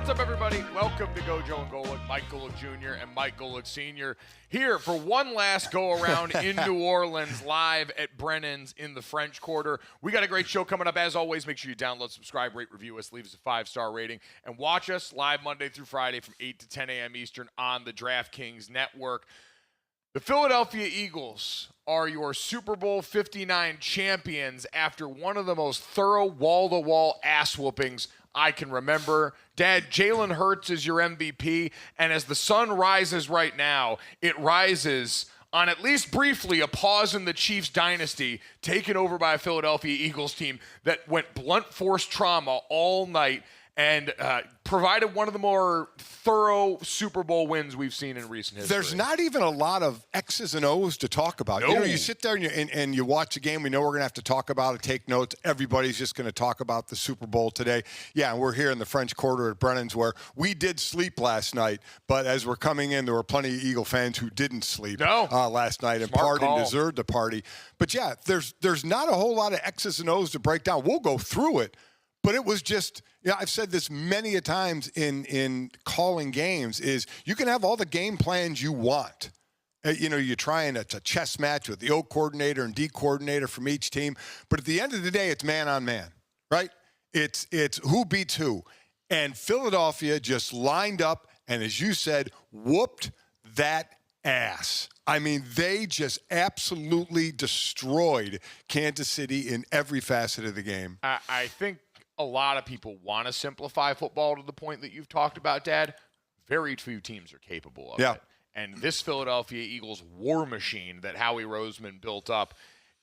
What's up, everybody? Welcome to Gojo and Golic. Mike Golic Jr. and Mike Golic Sr. here for one last go-around in New Orleans, live at Brennan's in the French Quarter. We got a great show coming up. As always, make sure you download, subscribe, rate, review us, leave us a 5-star rating, and watch us live Monday through Friday from 8 to 10 a.m. Eastern on the DraftKings Network. The Philadelphia Eagles are your Super Bowl 59 champions after one of the most thorough wall-to-wall ass-whoopings I can remember. Dad, Jalen Hurts is your MVP, and as the sun rises right now, it rises on at least briefly a pause in the Chiefs dynasty taken over by a Philadelphia Eagles team that went blunt force trauma all night and provided one of the more thorough Super Bowl wins we've seen in recent history. There's not even a lot of X's and O's to talk about. No. You know, you sit there and you watch a game. We know we're going to have to talk about it, take notes. Everybody's just going to talk about the Super Bowl today. Yeah, and we're here in the French Quarter at Brennan's where we did sleep last night, but as we're coming in, there were plenty of Eagle fans who didn't sleep last night and deserved the party. But, yeah, there's not a whole lot of X's and O's to break down. We'll go through it. But it was just, you know, I've said this many a times in calling games, is you can have all the game plans you want. You know, you're trying a chess match with the O coordinator and D coordinator from each team. But at the end of the day, it's man on man, right? It's who beats who. And Philadelphia just lined up and, as you said, whooped that ass. I mean, they just absolutely destroyed Kansas City in every facet of the game. I think a lot of people want to simplify football to the point that you've talked about, Dad. Very few teams are capable of it. And this Philadelphia Eagles war machine that Howie Roseman built up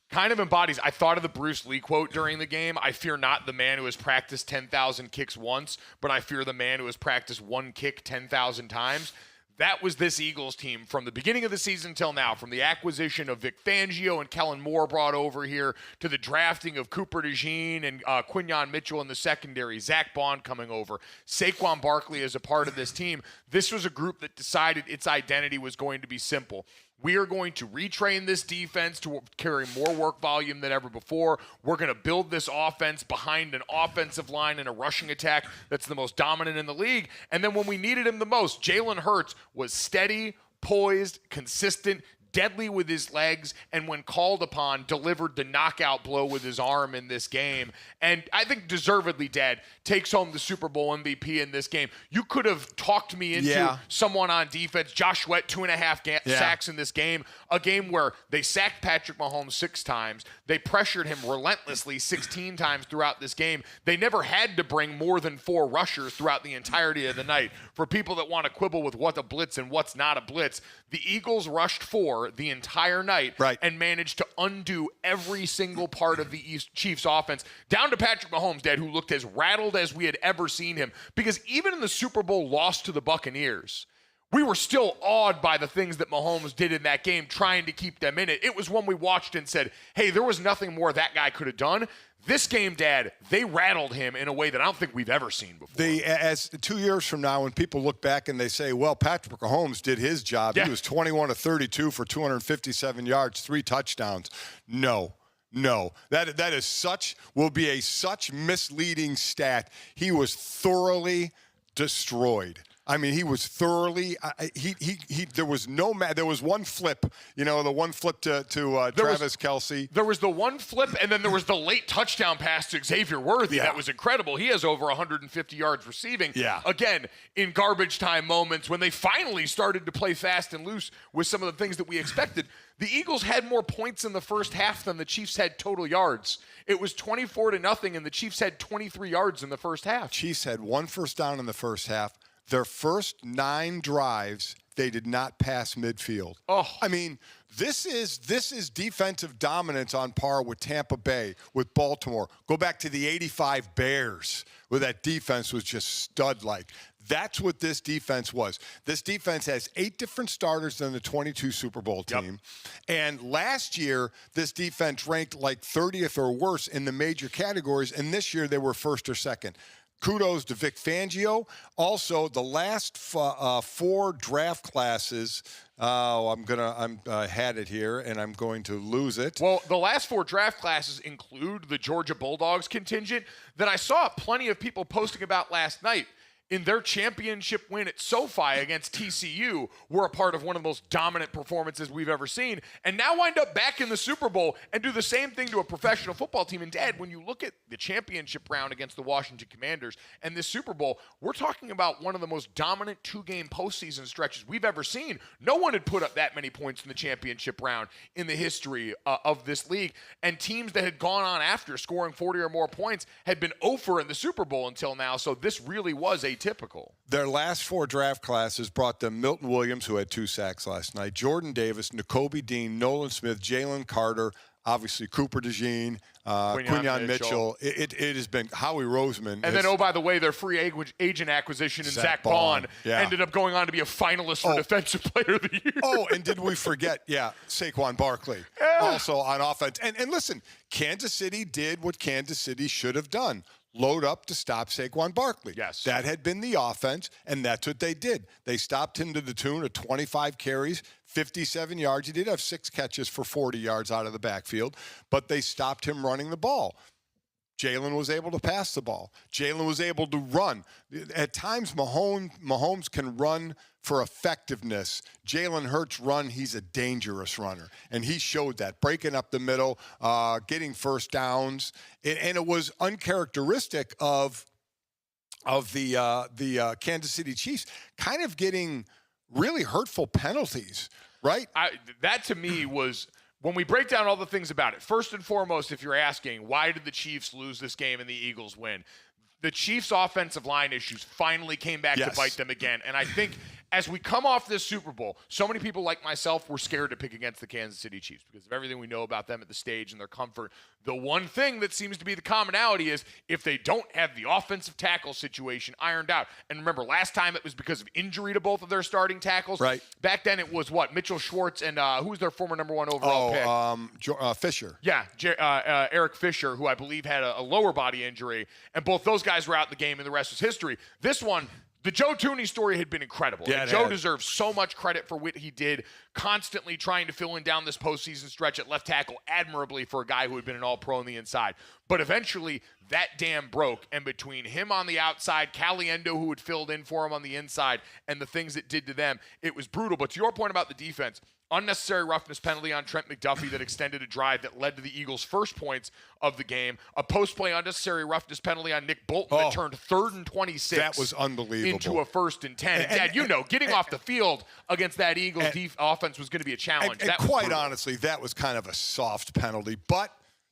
kind of embodies, I thought of the Bruce Lee quote during the game, I fear not the man who has practiced 10,000 kicks once, but I fear the man who has practiced one kick 10,000 times. That was this Eagles team from the beginning of the season till now, from the acquisition of Vic Fangio and Kellen Moore brought over here to the drafting of Cooper DeJean and Quinyon Mitchell in the secondary, Zach Bond coming over, Saquon Barkley as a part of this team. This was a group that decided its identity was going to be simple. We are going to retrain this defense to carry more work volume than ever before. We're going to build this offense behind an offensive line and a rushing attack that's the most dominant in the league. And then when we needed him the most, Jalen Hurts was steady, poised, consistent, deadly with his legs, and when called upon, delivered the knockout blow with his arm in this game. And I think deservedly, Dad, takes home the Super Bowl MVP in this game. You could have talked me into someone on defense. Josh Sweat, 2.5 sacks in this game, a game where they sacked Patrick Mahomes 6 times. They pressured him relentlessly 16 times throughout this game. They never had to bring more than 4 rushers throughout the entirety of the night. For people that want to quibble with what's a blitz and what's not a blitz, the Eagles rushed 4 the entire night and managed to undo every single part of the Chiefs offense, down to Patrick Mahomes, Dad, who looked as rattled as we had ever seen him. Because even in the Super Bowl loss to the Buccaneers, we were still awed by the things that Mahomes did in that game, trying to keep them in it. It was one we watched and said, hey, there was nothing more that guy could have done. This game, Dad, they rattled him in a way that I don't think we've ever seen before. As 2 years from now, when people look back and they say, well, Patrick Mahomes did his job. He was 21 of 32 for 257 yards, 3 touchdowns. No. That is will be a such misleading stat. He was thoroughly destroyed. I mean, he was thoroughly. There was there was one flip. The one flip to Travis Kelce. There was the one flip, and then there was the late touchdown pass to Xavier Worthy. That was incredible. He has over 150 yards receiving. Again, in garbage time moments when they finally started to play fast and loose with some of the things that we expected. The Eagles had more points in the first half than the Chiefs had total yards. It was 24-0, and the Chiefs had 23 yards in the first half. Chiefs had 1 first down in the first half. Their first 9 drives, they did not pass midfield. I mean, this is defensive dominance on par with Tampa Bay, with Baltimore. Go back to the '85 Bears, where that defense was just stud-like. That's what this defense was. This defense has 8 different starters than the 22 Super Bowl team. And last year, this defense ranked like 30th or worse in the major categories, and this year they were first or second. Kudos to Vic Fangio. Also, the last 4 draft classes. I had it here, and I'm going to lose it. Well, the last 4 draft classes include the Georgia Bulldogs contingent that I saw plenty of people posting about last night. In their championship win at SoFi against TCU, were a part of one of the most dominant performances we've ever seen, and now wind up back in the Super Bowl and do the same thing to a professional football team. And, Dad, when you look at the championship round against the Washington Commanders and this Super Bowl, we're talking about one of the most dominant 2-game postseason stretches we've ever seen. No one had put up that many points in the championship round in the history of this league, and teams that had gone on after scoring 40 or more points had been 0 in the Super Bowl until now, so this really was atypical. Their last 4 draft classes brought them Milton Williams, who had 2 sacks last night, Jordan Davis, Nakobe Dean, Nolan Smith, Jalen Carter, obviously Cooper DeJean, Quinyon Mitchell. It has been Howie Roseman. And then, by the way, their free agent acquisition in Zach Bond ended up going on to be a finalist for Defensive Player of the Year. And did we forget, Saquon Barkley also on offense. And listen, Kansas City did what Kansas City should have done. Load up to stop Saquon Barkley. Yes. That had been the offense, and that's what they did. They stopped him to the tune of 25 carries, 57 yards. He did have 6 catches for 40 yards out of the backfield, but they stopped him running the ball. Jalen was able to pass the ball. Jalen was able to run. At times, Mahomes can run for effectiveness. Jalen Hurts he's a dangerous runner, and he showed that, breaking up the middle, getting first downs, and it was uncharacteristic of the Kansas City Chiefs kind of getting really hurtful penalties, right? That to me was... When we break down all the things about it, first and foremost, if you're asking, why did the Chiefs lose this game and the Eagles win? The Chiefs' offensive line issues finally came back to bite them again. And I think as we come off this Super Bowl, so many people like myself were scared to pick against the Kansas City Chiefs because of everything we know about them at the stage and their comfort. The one thing that seems to be the commonality is if they don't have the offensive tackle situation ironed out. And remember, last time it was because of injury to both of their starting tackles. Right. Back then it was Mitchell Schwartz and who was their former number 1 overall pick? Fisher. Yeah, Eric Fisher, who I believe had a lower body injury. And both those guys were out the game and the rest was history. This one, The Joe Thuney story had been incredible. Yeah, and Joe deserves so much credit for what he did, constantly trying to fill in down this postseason stretch at left tackle admirably for a guy who had been an all-pro on the inside. But eventually, that dam broke, and between him on the outside, Caliendo, who had filled in for him on the inside, and the things it did to them, it was brutal. But to your point about the defense, unnecessary roughness penalty on Trent McDuffie that extended a drive that led to the Eagles' first points of the game. A post-play unnecessary roughness penalty on Nick Bolton that turned 3rd and 26. That was unbelievable. Into a 1st and 10. And Dad, getting off the field against that Eagles offense was going to be a challenge. And quite honestly, that was kind of a soft penalty, but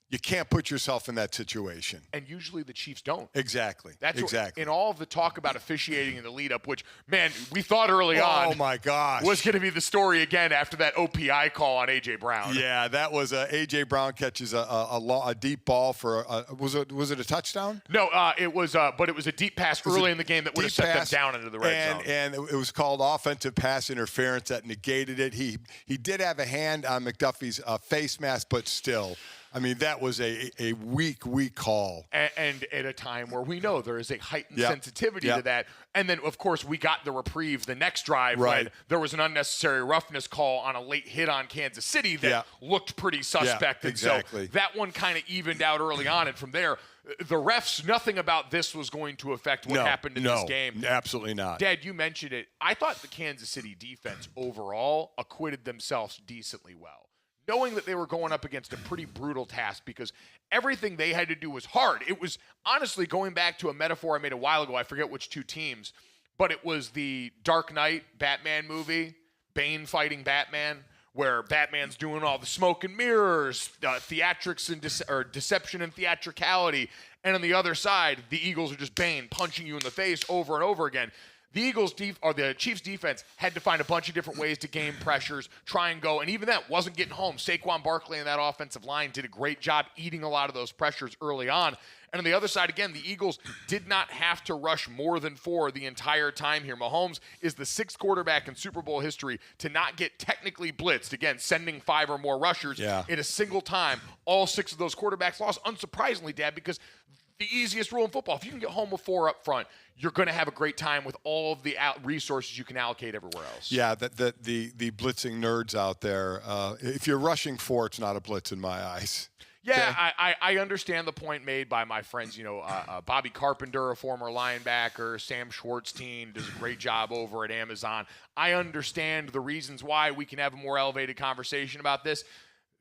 you can't put yourself in that situation. And usually the Chiefs don't. Exactly. That's exactly. In all of the talk about officiating in the lead-up, which, man, we thought early on. Oh, my gosh. Was going to be the story again after that OPI call on A.J. Brown. Yeah, that was A.J. Brown catches a deep ball for was it a touchdown? No, it was but it was a deep pass early in the game that would have set them down into the red zone. And it was called offensive pass interference that negated it. He did have a hand on McDuffie's face mask, but still. I mean, that was a weak call. And at a time where we know there is a heightened sensitivity to that. And then, of course, we got the reprieve the next drive when there was an unnecessary roughness call on a late hit on Kansas City that looked pretty suspect. Yeah, exactly. And so that one kind of evened out early on. And from there, the refs, nothing about this was going to affect what happened in this game. Absolutely not. Dad, you mentioned it. I thought the Kansas City defense overall acquitted themselves decently well, knowing that they were going up against a pretty brutal task because everything they had to do was hard. It was honestly going back to a metaphor I made a while ago. I forget which two teams, but it was the Dark Knight Batman movie, Bane fighting Batman, where Batman's doing all the smoke and mirrors, theatrics and deception and theatricality. And on the other side, the Eagles are just Bane punching you in the face over and over again. The the Chiefs defense had to find a bunch of different ways to game pressures, try and go, and even that wasn't getting home. Saquon Barkley and that offensive line did a great job eating a lot of those pressures early on. And on the other side, again, the Eagles did not have to rush more than 4 the entire time here. Mahomes is the 6th quarterback in Super Bowl history to not get technically blitzed. Again, sending 5 or more rushers in a single time. All 6 of those quarterbacks lost, unsurprisingly, Dad, because the easiest rule in football, if you can get home with 4 up front, you're going to have a great time with all of the resources you can allocate everywhere else. Yeah, the blitzing nerds out there, if you're rushing 4, it's not a blitz in my eyes. Yeah, okay. I understand the point made by my friends. Bobby Carpenter, a former linebacker, Sam Schwartzstein does a great job over at Amazon. I understand the reasons why we can have a more elevated conversation about this.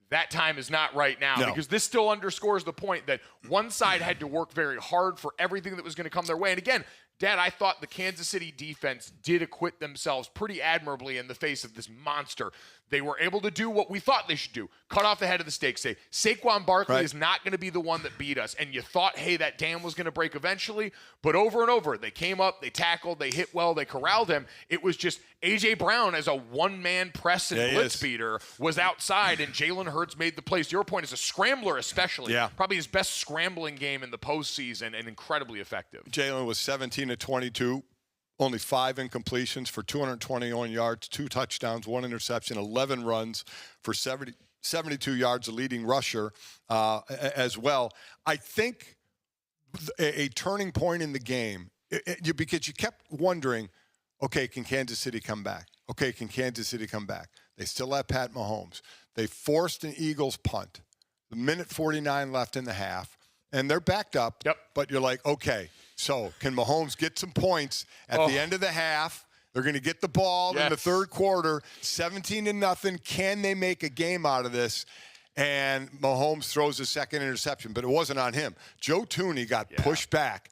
That time is not right now because this still underscores the point that one side had to work very hard for everything that was going to come their way. And again, Dad, I thought the Kansas City defense did acquit themselves pretty admirably in the face of this monster. They were able to do what we thought they should do. Cut off the head of the stake. Say, Saquon Barkley is not going to be the one that beat us. And you thought, hey, that dam was going to break eventually. But over and over, they came up, they tackled, they hit well, they corralled him. It was just A.J. Brown as a one-man press and blitz beater was outside, and Jalen Hurts made the plays. To your point, as a scrambler especially, probably his best scrambling game in the postseason and incredibly effective. Jalen was 17-22. Only 5 incompletions for 221 yards, 2 touchdowns, 1 interception, 11 runs for 72 yards, a leading rusher as well. I think a turning point in the game, because you kept wondering, okay, can Kansas City come back? Okay, can Kansas City come back? They still have Pat Mahomes. They forced an Eagles punt. The minute 49 left in the half, and they're backed up, but you're like, okay, so can Mahomes get some points at the end of the half? They're going to get the ball in the third quarter, 17-0. Can they make a game out of this? And Mahomes throws a second interception, but it wasn't on him. Joe Thuney got pushed back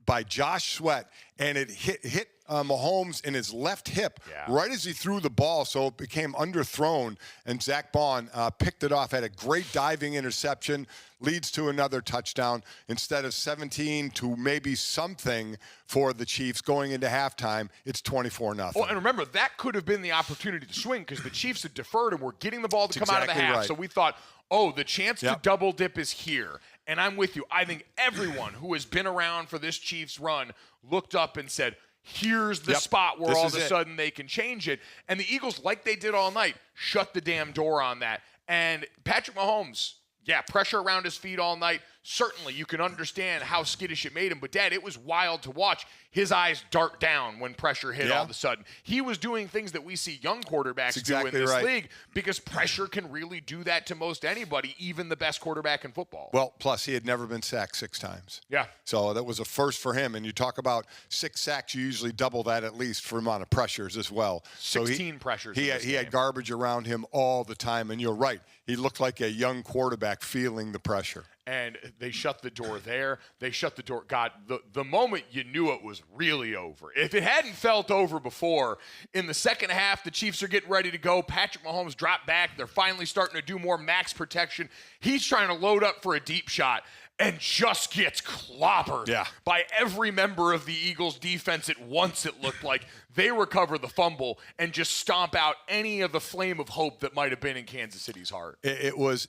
by Josh Sweat, and it hit Mahomes in his left hip right as he threw the ball, so it became underthrown, and Zach Bond picked it off, had a great diving interception, leads to another touchdown. Instead of 17 to maybe something for the Chiefs going into halftime, it's 24-0. Oh, and remember, that could have been the opportunity to swing because the Chiefs had deferred and were getting the ball to come out of the half. So we thought, oh, the chance to double dip is here. And I'm with you. I think everyone who has been around for this Chiefs run looked up and said, here's the spot where all of a sudden they can change it. And the Eagles, like they did all night, shut the damn door on that. And Patrick Mahomes, Yeah, pressure around his feet all night. Certainly, you can understand how skittish it made him. But, Dad, it was wild to watch his eyes dart down when pressure hit all of a sudden. He was doing things that we see young quarterbacks do in this league because pressure can really do that to most anybody, even the best quarterback in football. Well, plus he had never been sacked 6 times. Yeah. So that was a first for him. And you talk about 6 sacks, you usually double that at least for amount of pressures as well. 16 pressures. He had garbage around him all the time. And you're right. He looked like a young quarterback feeling the pressure. And they shut the door there. They shut the door. God, the moment you knew it was really over. If it hadn't felt over before, in the second half, the Chiefs are getting ready to go. Patrick Mahomes dropped back. They're finally starting to do more max protection. He's trying to load up for a deep shot and just gets clobbered by every member of the Eagles defense at once, it looked like. They recover the fumble and just stomp out any of the flame of hope that might have been in Kansas City's heart. It was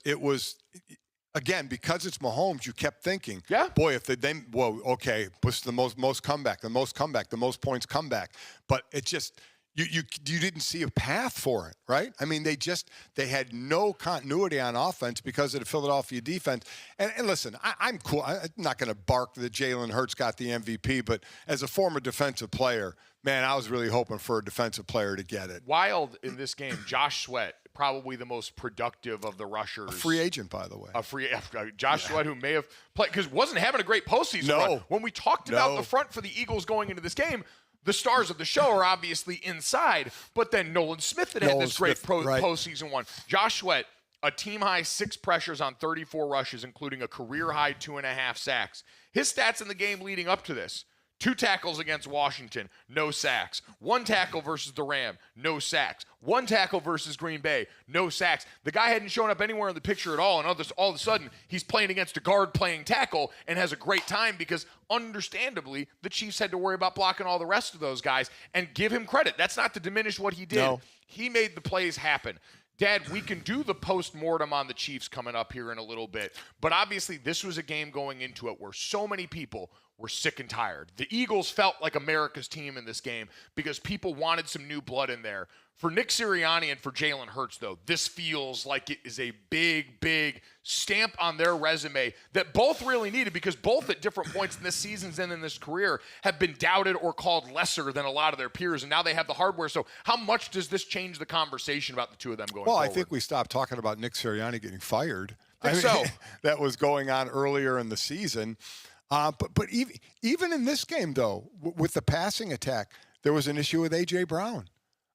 again, because it's Mahomes, you kept thinking, boy, if they then, whoa, okay, what's the most comeback, the most points comeback. But it just, you didn't see a path for it, right? I mean, they had no continuity on offense because of the Philadelphia defense. And listen, I'm cool. I'm not going to bark that Jalen Hurts got the MVP, but as a former defensive player, man, I was really hoping for a defensive player to get it. Wild in this game, Josh Sweat, probably the most productive of the rushers. A free agent, by the way. Josh Sweat, who may have played, because wasn't having a great postseason run. When we talked about the front for the Eagles going into this game, the stars of the show are obviously inside, but then Nolan Smith had this great postseason one. Josh Sweat, a team-high 6 pressures on 34 rushes, including a career-high 2.5 sacks. His stats in the game leading up to this: 2 tackles against Washington, no sacks. 1 tackle versus the Ram, no sacks. 1 tackle versus Green Bay, no sacks. The guy hadn't shown up anywhere in the picture at all, and all of a sudden, he's playing against a guard playing tackle and has a great time because, understandably, the Chiefs had to worry about blocking all the rest of those guys. And give him credit. That's not to diminish what he did. No. He made the plays happen. Dad, we can do the post-mortem on the Chiefs coming up here in a little bit, but obviously this was a game going into it where so many people were sick and tired. The Eagles felt like America's team in this game because people wanted some new blood in there. For Nick Sirianni and for Jalen Hurts, though, this feels like it is a big, big stamp on their resume that both really needed, because both at different points in this season and in this career have been doubted or called lesser than a lot of their peers, and now they have the hardware. So how much does this change the conversation about the two of them going forward? Well, I think we stopped talking about Nick Sirianni getting fired. So that was going on earlier in the season. But even in this game, though, with the passing attack, there was an issue with A.J. Brown.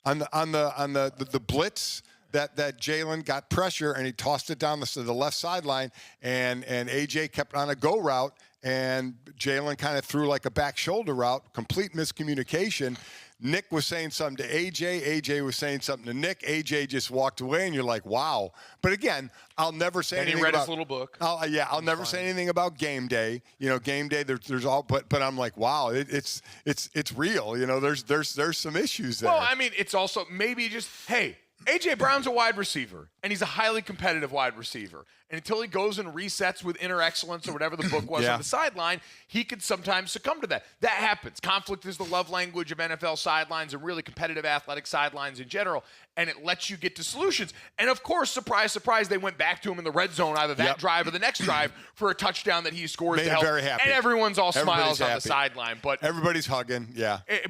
On the blitz that Jalen got pressure and he tossed it down the left sideline, and AJ kept on a go route, and Jalen kind of threw like a back shoulder route, complete miscommunication. Nick was saying something to AJ was saying something to Nick. AJ just walked away, and you're like, wow. But again, I'll never say anything about. And he read his little book. I'll never say anything about game day. You know, game day. There's all, but I'm like, wow, it's real. You know, there's some issues there. Well, I mean, it's also maybe just, hey, A.J. Brown's a wide receiver, and he's a highly competitive wide receiver. And until he goes and resets with inner excellence or whatever the book was on the sideline, he could sometimes succumb to that. That happens. Conflict is the love language of NFL sidelines and really competitive athletic sidelines in general, and it lets you get to solutions. And, of course, surprise, surprise, they went back to him in the red zone, either that drive or the next drive, for a touchdown that he scored to help. Very happy. And everyone's all smiles on the sideline. But everybody's hugging,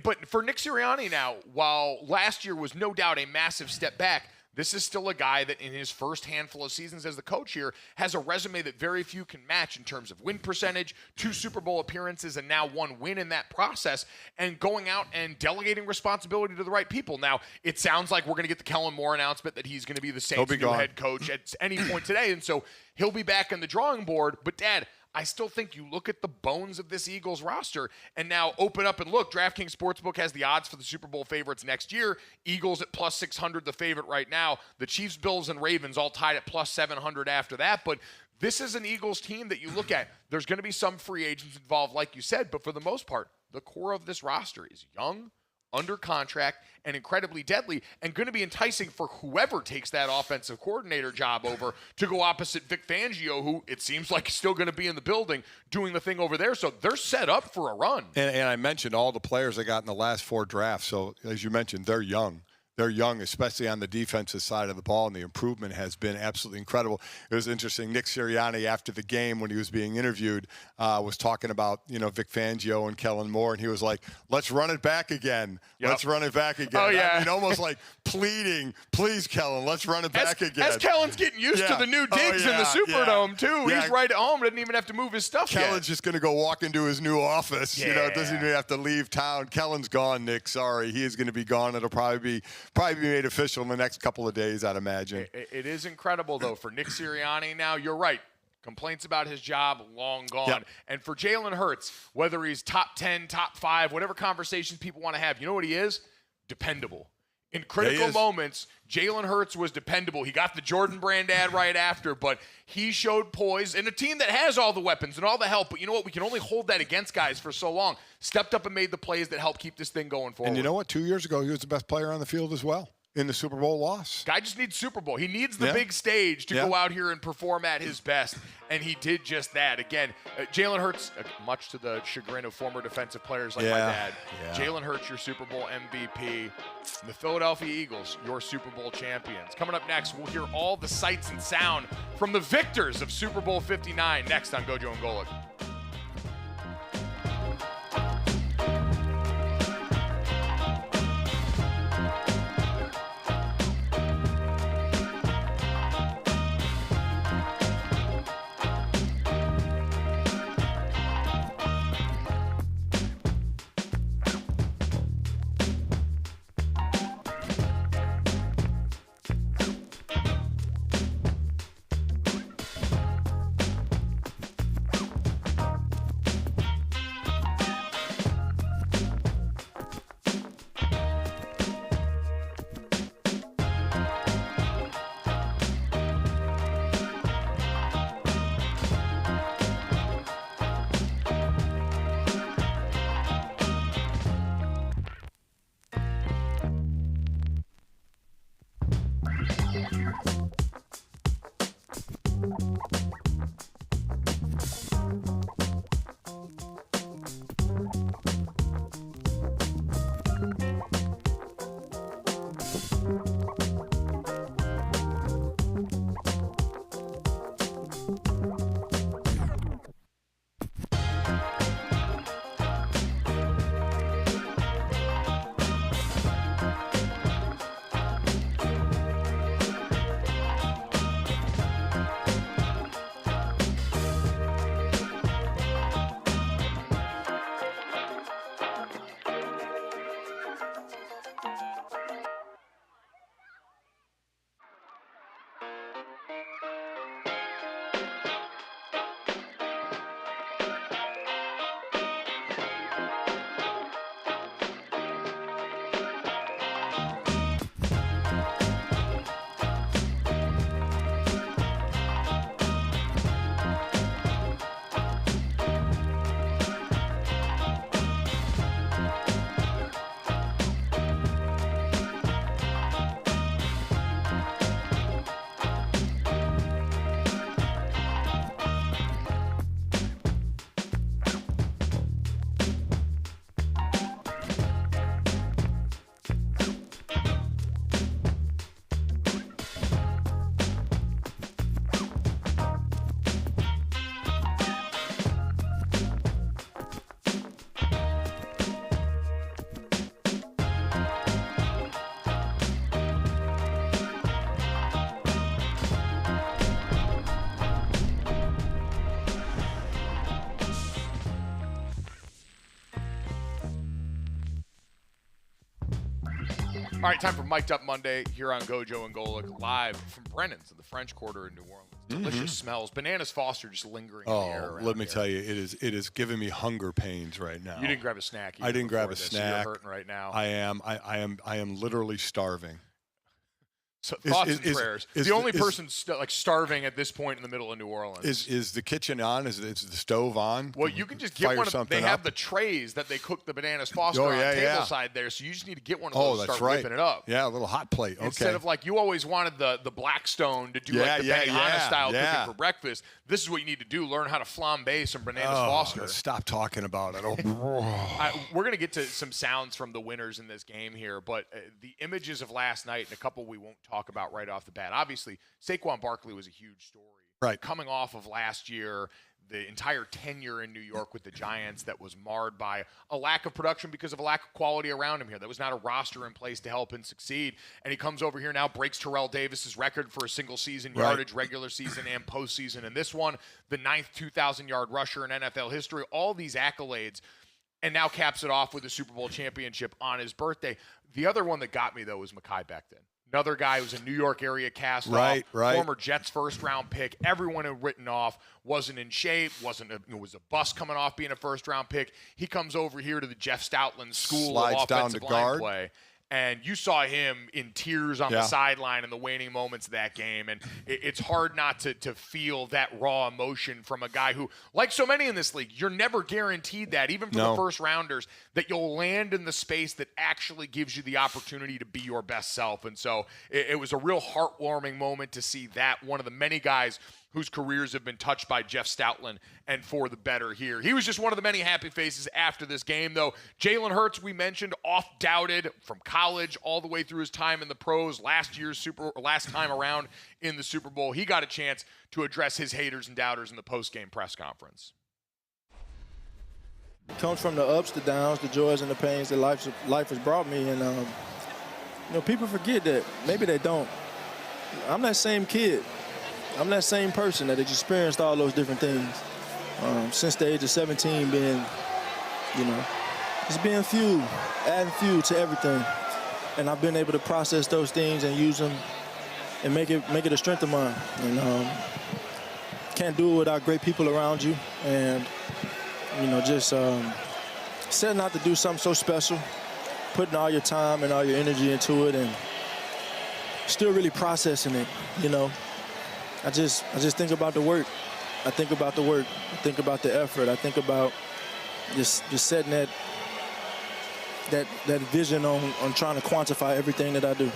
But for Nick Sirianni now, while last year was no doubt a massive step back, this is still a guy that in his first handful of seasons as the coach here has a resume that very few can match in terms of win percentage, 2 Super Bowl appearances, and now 1 win in that process, and going out and delegating responsibility to the right people. Now, it sounds like we're going to get the Kellen Moore announcement that he's going to be the Saints' new head coach at any point today, and so he'll be back on the drawing board. But, Dad, I still think you look at the bones of this Eagles roster and now open up and look. DraftKings Sportsbook has the odds for the Super Bowl favorites next year. Eagles at plus 600, the favorite right now. The Chiefs, Bills, and Ravens all tied at plus 700 after that. But this is an Eagles team that you look at. There's going to be some free agents involved, like you said, but for the most part, the core of this roster is young, under contract, and incredibly deadly, and going to be enticing for whoever takes that offensive coordinator job over to go opposite Vic Fangio, who it seems like is still going to be in the building doing the thing over there. So they're set up for a run. And I mentioned all the players they got in the last 4 drafts. So as you mentioned, they're young. they're young, especially on the defensive side of the ball, and the improvement has been absolutely incredible. It was interesting. Nick Sirianni, after the game, when he was being interviewed, was talking about, Vic Fangio and Kellen Moore, and he was like, let's run it back again. Yep. Let's run it back again. Oh, yeah. I mean, almost like pleading, please, Kellen, let's run it back again. As Kellen's getting used to the new digs in the Superdome, too. Yeah. He's right at home. Doesn't even have to move his stuff Kellen's just going to go walk into his new office. Yeah. Doesn't even have to leave town. Kellen's gone, Nick. Sorry. He is going to be gone. It'll probably be made official in the next couple of days, I'd imagine. It is incredible, though, for Nick Sirianni now. You're right. Complaints about his job, long gone. Yep. And for Jalen Hurts, whether he's top 10, top 5, whatever conversations people want to have, you know what he is? Dependable. In critical moments, Jalen Hurts was dependable. He got the Jordan Brand ad right after, but he showed poise in a team that has all the weapons and all the help. But you know what? We can only hold that against guys for so long. Stepped up and made the plays that helped keep this thing going forward. And you know what? 2 years ago, he was the best player on the field as well in the Super Bowl loss. Guy just needs Super Bowl. He needs the big stage to go out here and perform at his best, and he did just that. Again, Jalen Hurts, much to the chagrin of former defensive players like my dad, Jalen Hurts, your Super Bowl MVP. And the Philadelphia Eagles, your Super Bowl champions. Coming up next, we'll hear all the sights and sound from the victors of Super Bowl 59 next on Gojo and Golic. All right, time for Mic'd Up Monday here on Gojo and Golic, live from Brennan's in the French Quarter in New Orleans. Delicious smells. Bananas Foster just lingering in the air around let me here. tell you, it is giving me hunger pains right now. You didn't grab a snack. I didn't grab a this, snack. So you're hurting right now. I am literally starving. So thoughts and prayers. The only person starving at this point in the middle of New Orleans. Is the kitchen on? Is the stove on? Well, you can just get one of. They have the trays that they cook the bananas Foster on table side there, so you just need to get one of those and start whipping it up. Yeah, a little hot plate. Okay. Instead of you always wanted the Blackstone to do the Benihana style cooking for breakfast. This is what you need to do: learn how to flambe some bananas Foster. Stop talking about it. We're gonna get to some sounds from the winners in this game here, but the images of last night and a couple we won't talk about right off the bat. Obviously, Saquon Barkley was a huge story. Right. Coming off of last year, the entire tenure in New York with the Giants that was marred by a lack of production because of a lack of quality around him here. There was not a roster in place to help him succeed. And he comes over here now, breaks Terrell Davis's record for a single season yardage, regular season and postseason. And this one, the 9th 2,000-yard rusher in NFL history, all these accolades, and now caps it off with a Super Bowl championship on his birthday. The other one that got me, though, was Mekhi Becton. Another guy who's a New York area cast off, former Jets first-round pick. Everyone had written off, wasn't in shape, was a bust coming off being a first-round pick. He comes over here to the Jeff Stoutland School of Offensive Line Play. And you saw him in tears on the sideline in the waning moments of that game. And it's hard not to feel that raw emotion from a guy who, like so many in this league, you're never guaranteed that, even for the first rounders, that you'll land in the space that actually gives you the opportunity to be your best self. And so it was a real heartwarming moment to see that one of the many guys whose careers have been touched by Jeff Stoutland and for the better here. He was just one of the many happy faces after this game, though. Jalen Hurts, we mentioned, oft-doubted from college all the way through his time in the pros, last time around in the Super Bowl. He got a chance to address his haters and doubters in the post-game press conference. It comes from the ups, the downs, the joys and the pains that life has brought me. And, people forget that. Maybe they don't. I'm that same kid. I'm that same person that has experienced all those different things since the age of 17, just being fuel, adding fuel to everything. And I've been able to process those things and use them and make it a strength of mine. And can't do it without great people around you. And, just setting out to do something so special, putting all your time and all your energy into it and still really processing it, I just think about the work. I think about the work. I think about the effort. I think about just setting that vision on trying to quantify everything that I do.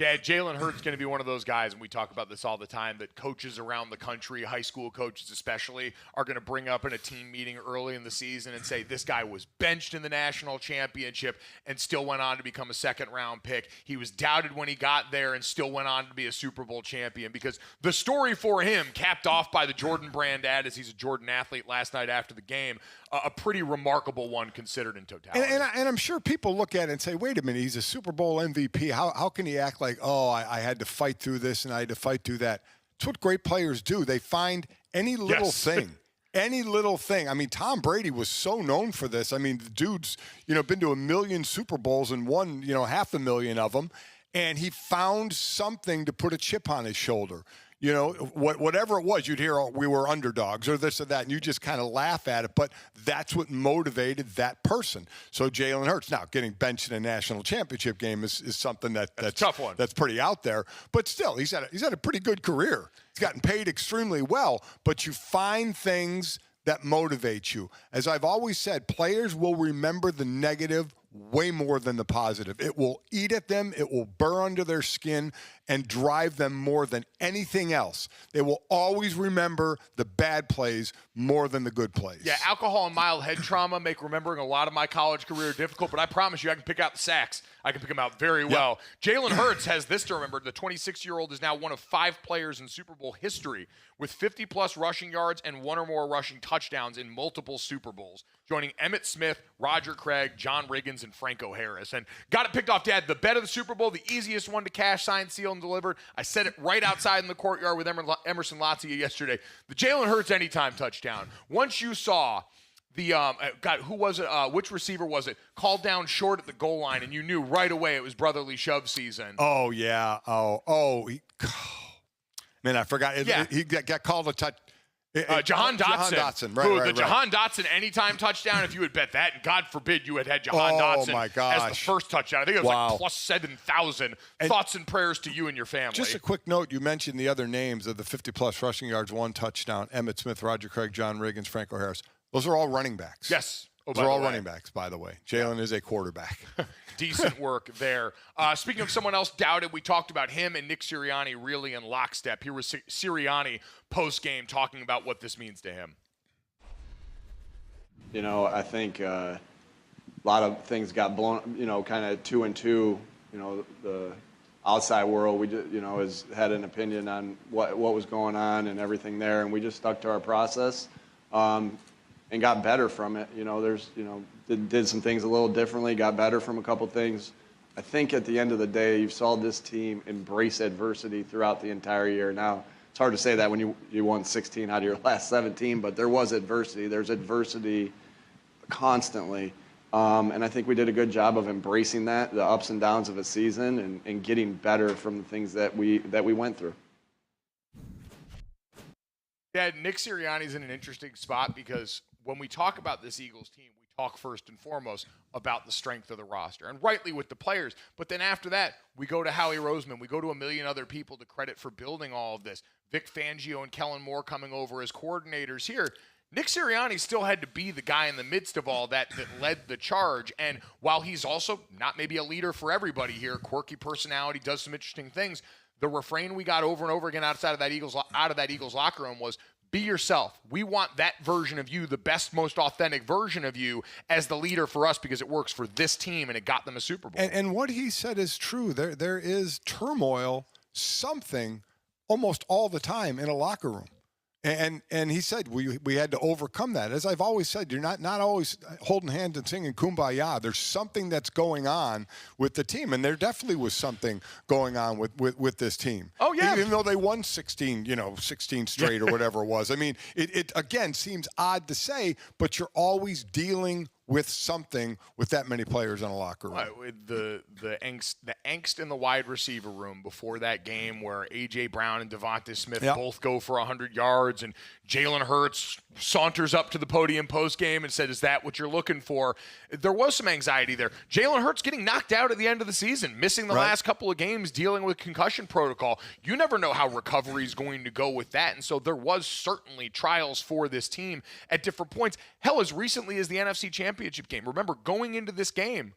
Dad, Jalen Hurts going to be one of those guys, and we talk about this all the time, that coaches around the country, high school coaches especially, are going to bring up in a team meeting early in the season and say, this guy was benched in the national championship and still went on to become a second-round pick. He was doubted when he got there and still went on to be a Super Bowl champion, because the story for him, capped off by the Jordan Brand ad, as he's a Jordan athlete last night after the game, a pretty remarkable one considered in totality. And I'm sure people look at it and say, wait a minute, he's a Super Bowl MVP. How can he act like, oh, I had to fight through this and I had to fight through that? It's what great players do. They find any little thing. Any little thing. I mean, Tom Brady was so known for this. I mean, the dude's, been to 1 million Super Bowls and won, 500,000 of them. And he found something to put a chip on his shoulder. Whatever it was, you'd hear, we were underdogs or this or that, and you just kind of laugh at it. But that's what motivated that person. So Jalen Hurts, now getting benched in a national championship game is something that's a tough one. That's pretty out there. But still, he's had a pretty good career. He's gotten paid extremely well. But you find things that motivate you. As I've always said, players will remember the negative way more than the positive. It will eat at them. It will burr under their skin and drive them more than anything else. They will always remember the bad plays more than the good plays. Yeah, alcohol and mild head trauma make remembering a lot of my college career difficult, but I promise you I can pick out the sacks. I can pick them out very well. Jalen Hurts has this to remember. The 26-year-old is now one of 5 players in Super Bowl history with 50-plus rushing yards and 1 or more rushing touchdowns in multiple Super Bowls, joining Emmitt Smith, Roger Craig, John Riggins, and Franco Harris. And got it picked off, Dad. The bet of the Super Bowl, the easiest one to cash, sign, seal, and delivered. I said it right outside in the courtyard with Emerson Latzia yesterday. The Jalen Hurts anytime touchdown. Once you saw the who was it? Which receiver was it? Called down short at the goal line, and you knew right away it was brotherly shove season. Oh yeah. Man, I forgot. He got called a touch. Jahan Dotson. The Right. Jahan Dotson anytime touchdown, if you had bet that, and God forbid you had Jahan Dotson my gosh. as the first touchdown. I think it was like plus 7,000. Thoughts and prayers to you and your family. Just a quick note, you mentioned the other names of the 50-plus rushing yards, 1 touchdown, Emmitt Smith, Roger Craig, John Riggins, Franco Harris. Those are all running backs. Yes. Those are all running backs, by the way. Jalen is a quarterback. Decent work there. Speaking of someone else doubted, we talked about him and Nick Sirianni really in lockstep. Here was Sirianni post-game talking about what this means to him. I think a lot of things got blown, kind of 2 and 2. The outside world, we just, has had an opinion on what was going on and everything there, and we just stuck to our process. And got better from it. Did some things a little differently, got better from a couple things. I think at the end of the day, you saw this team embrace adversity throughout the entire year. Now, it's hard to say that when you won 16 out of your last 17, but there was adversity. There's adversity constantly. And I think we did a good job of embracing that, the ups and downs of a season, and getting better from the things that we went through. Yeah, Nick Sirianni's in an interesting spot because when we talk about this Eagles team, we talk first and foremost about the strength of the roster, and rightly with the players. But then after that, we go to Howie Roseman. We go to a million other people to credit for building all of this. Vic Fangio and Kellen Moore coming over as coordinators here. Nick Sirianni still had to be the guy in the midst of all that led the charge. And while he's also not maybe a leader for everybody here, quirky personality, does some interesting things, the refrain we got over and over again out of that Eagles locker room was, be yourself. We want that version of you, the best, most authentic version of you, as the leader for us because it works for this team and it got them a Super Bowl. And what he said is true. There is turmoil, something, almost all the time in a locker room. And he said we had to overcome that. As I've always said, you're not always holding hands and singing Kumbaya. There's something that's going on with the team, and there definitely was something going on with this team. Oh yeah, even though they won 16 straight or whatever it was. I mean, it again seems odd to say, but you're always dealing with something with that many players in a locker room. Right, with the angst in the wide receiver room before that game where A.J. Brown and Devonta Smith both go for 100 yards and Jalen Hurts saunters up to the podium post-game and said, is that what you're looking for? There was some anxiety there. Jalen Hurts getting knocked out at the end of the season, missing the last couple of games, dealing with concussion protocol. You never know how recovery is going to go with that, and so there was certainly trials for this team at different points. Hell, as recently as the NFC Championship game. Remember, going into this game,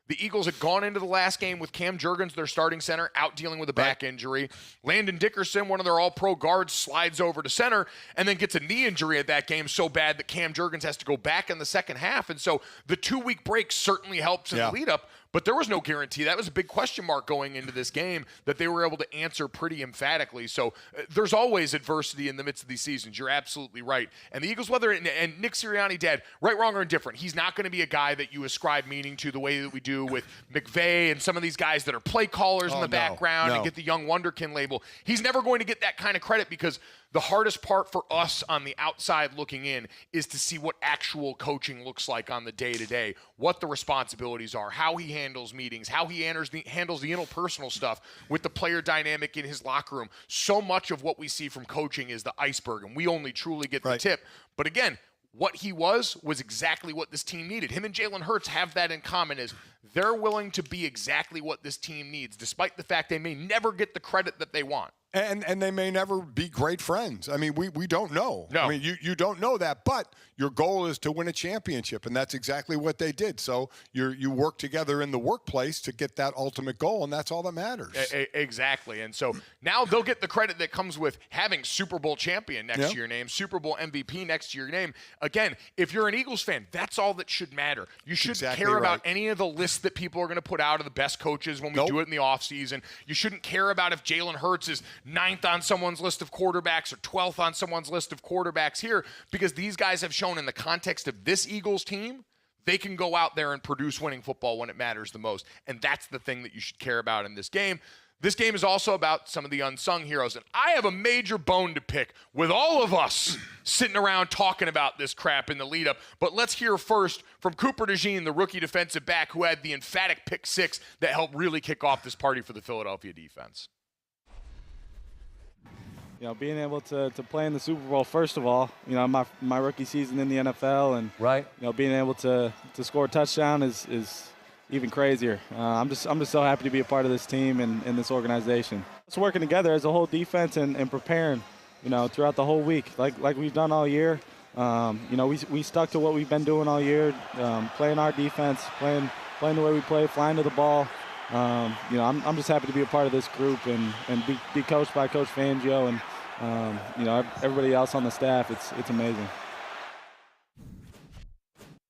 the Eagles had gone into the last game with Cam Jurgens, their starting center, out dealing with a back injury. Landon Dickerson, one of their all-pro guards, slides over to center and then gets a knee injury at that game so bad that Cam Jurgens has to go back in the second half. And so the 2-week break certainly helps in the lead-up. But there was no guarantee. That was a big question mark going into this game that they were able to answer pretty emphatically. So there's always adversity in the midst of these seasons. You're absolutely right. And the Eagles, and Nick Sirianni, Dad, right, wrong, or indifferent, he's not going to be a guy that you ascribe meaning to the way that we do with McVay and some of these guys that are play callers in the background and get the young wonderkin label. He's never going to get that kind of credit because the hardest part for us on the outside looking in is to see what actual coaching looks like on the day-to-day, what the responsibilities are, how he handles meetings, how he handles the interpersonal stuff with the player dynamic in his locker room. So much of what we see from coaching is the iceberg, and we only truly get the tip. But again, what he was exactly what this team needed. Him and Jalen Hurts have that in common, is they're willing to be exactly what this team needs, despite the fact they may never get the credit that they want. And they may never be great friends. I mean, we don't know. No. I mean, you don't know that, but your goal is to win a championship, and that's exactly what they did. So you work together in the workplace to get that ultimate goal, and that's all that matters. Exactly. And so now they'll get the credit that comes with having Super Bowl champion next to your name, Super Bowl MVP next to your name. Again, if you're an Eagles fan, that's all that should matter. You shouldn't care about any of the lists that people are going to put out of the best coaches when we do it in the offseason. You shouldn't care about if Jalen Hurts is 9th on someone's list of quarterbacks or 12th on someone's list of quarterbacks here, because these guys have shown in the context of this Eagles team, they can go out there and produce winning football when it matters the most. And that's the thing that you should care about in this game. This game is also about some of the unsung heroes. And I have a major bone to pick with all of us sitting around talking about this crap in the lead up. But let's hear first from Cooper DeJean, the rookie defensive back who had the emphatic pick 6 that helped really kick off this party for the Philadelphia defense. being able to play in the Super Bowl, first of all, my rookie season in the NFL, and right, being able to score a touchdown is even crazier. I'm just so happy to be a part of this team and this organization. It's working together as a whole defense and preparing, throughout the whole week, like we've done all year. We stuck to what we've been doing all year, playing our defense, playing the way we play, flying to the ball. I'm just happy to be a part of this group and be coached by Coach Fangio and everybody else on the staff. It's amazing.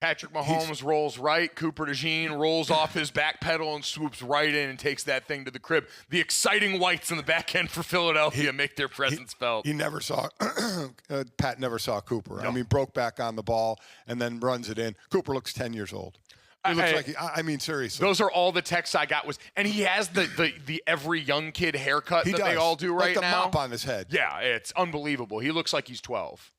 Patrick Mahomes rolls right. Cooper DeJean rolls off his back pedal and swoops right in and takes that thing to the crib. The exciting whites in the back end for Philadelphia make their presence felt. He never saw Pat never saw Cooper. No. I mean, broke back on the ball and then runs it in. Cooper looks 10 years old. He looks like seriously. Those are all the texts I got and he has the every young kid haircut that they all do right now. Like the mop on his head. Yeah, it's unbelievable. He looks like he's 12.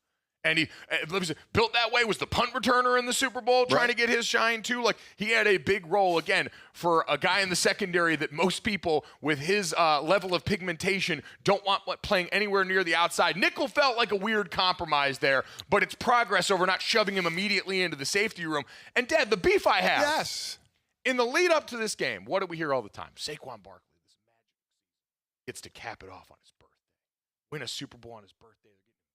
And he built that way, was the punt returner in the Super Bowl, trying to get his shine too. Like, he had a big role, again, for a guy in the secondary that most people with his level of pigmentation don't want playing anywhere near the outside. Nickel felt like a weird compromise there, but it's progress over not shoving him immediately into the safety room. And, Dad, the beef I have. Yes. In the lead up to this game, what do we hear all the time? Saquon Barkley, this magic gets to cap it off on his birthday. Win a Super Bowl on his birthday.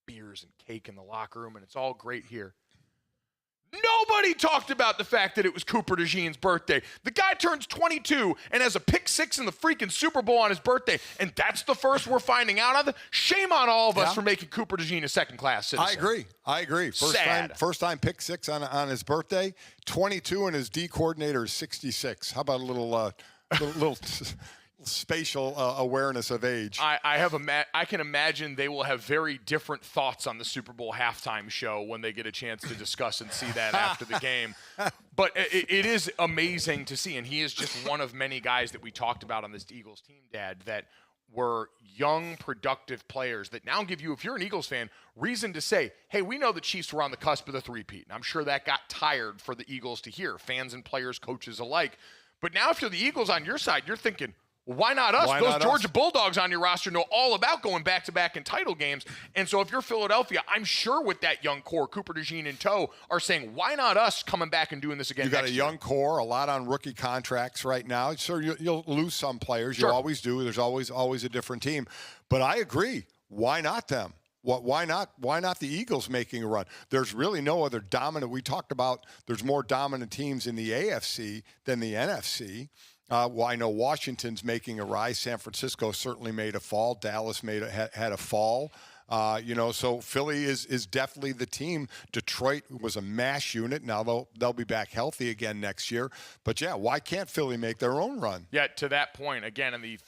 Beers and cake in the locker room, and it's all great here. Nobody talked about the fact that it was Cooper DeJean's birthday. The guy turns 22 and has a pick six in the freaking Super Bowl on his birthday, and that's the first we're finding out of. Shame on all of us for making Cooper DeJean a second-class citizen. I agree. First time pick six on his birthday, 22, and his D coordinator is 66. How about a little spatial awareness of age? I can imagine they will have very different thoughts on the Super Bowl halftime show when they get a chance to discuss and see that after the game. But it is amazing to see, and he is just one of many guys that we talked about on this Eagles team, Dad, that were young, productive players that now give you, if you're an Eagles fan, reason to say, hey, we know the Chiefs were on the cusp of the three-peat. And I'm sure that got tired for the Eagles to hear, fans and players, coaches alike. But now if you're the Eagles on your side, you're thinking, why not us? Those Georgia Bulldogs on your roster know all about going back-to-back in title games. And so if you're Philadelphia, I'm sure with that young core, Cooper DeJean in tow, are saying, why not us coming back and doing this again? You got a young core, a lot on rookie contracts right now. Sure, you'll lose some players. You always do. There's always a different team. But I agree. Why not them? Why not the Eagles making a run? There's really no other dominant. We talked about there's more dominant teams in the AFC than the NFC. I know Washington's making a rise. San Francisco certainly made a fall. Dallas had a fall. So Philly is definitely the team. Detroit was a mash unit. Now they'll be back healthy again next year. But, yeah, why can't Philly make their own run? Yeah, to that point, again, in the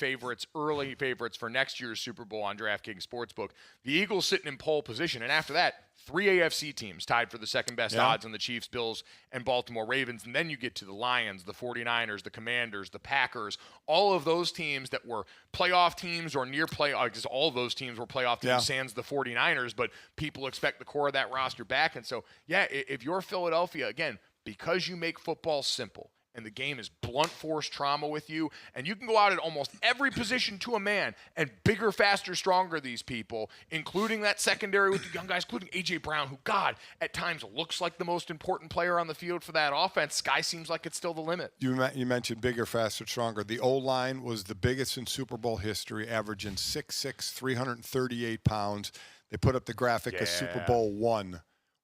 early favorites for next year's Super Bowl on DraftKings Sportsbook, the Eagles sitting in pole position. And after that, 3 AFC teams tied for the second-best odds on the Chiefs, Bills, and Baltimore Ravens. And then you get to the Lions, the 49ers, the Commanders, the Packers, all of those teams that were playoff teams or near playoff. Because all of those teams were playoff teams, sans the 49ers, but people expect the core of that roster back. And so, yeah, if you're Philadelphia, again, because you make football simple, and the game is blunt force trauma with you, and you can go out at almost every position to a man, and bigger, faster, stronger these people, including that secondary with the young guys, including A.J. Brown, who, God, at times looks like the most important player on the field for that offense. Sky seems like it's still the limit. You mentioned bigger, faster, stronger. The O-line was the biggest in Super Bowl history, averaging 6'6", 338 pounds. They put up the graphic of Super Bowl I,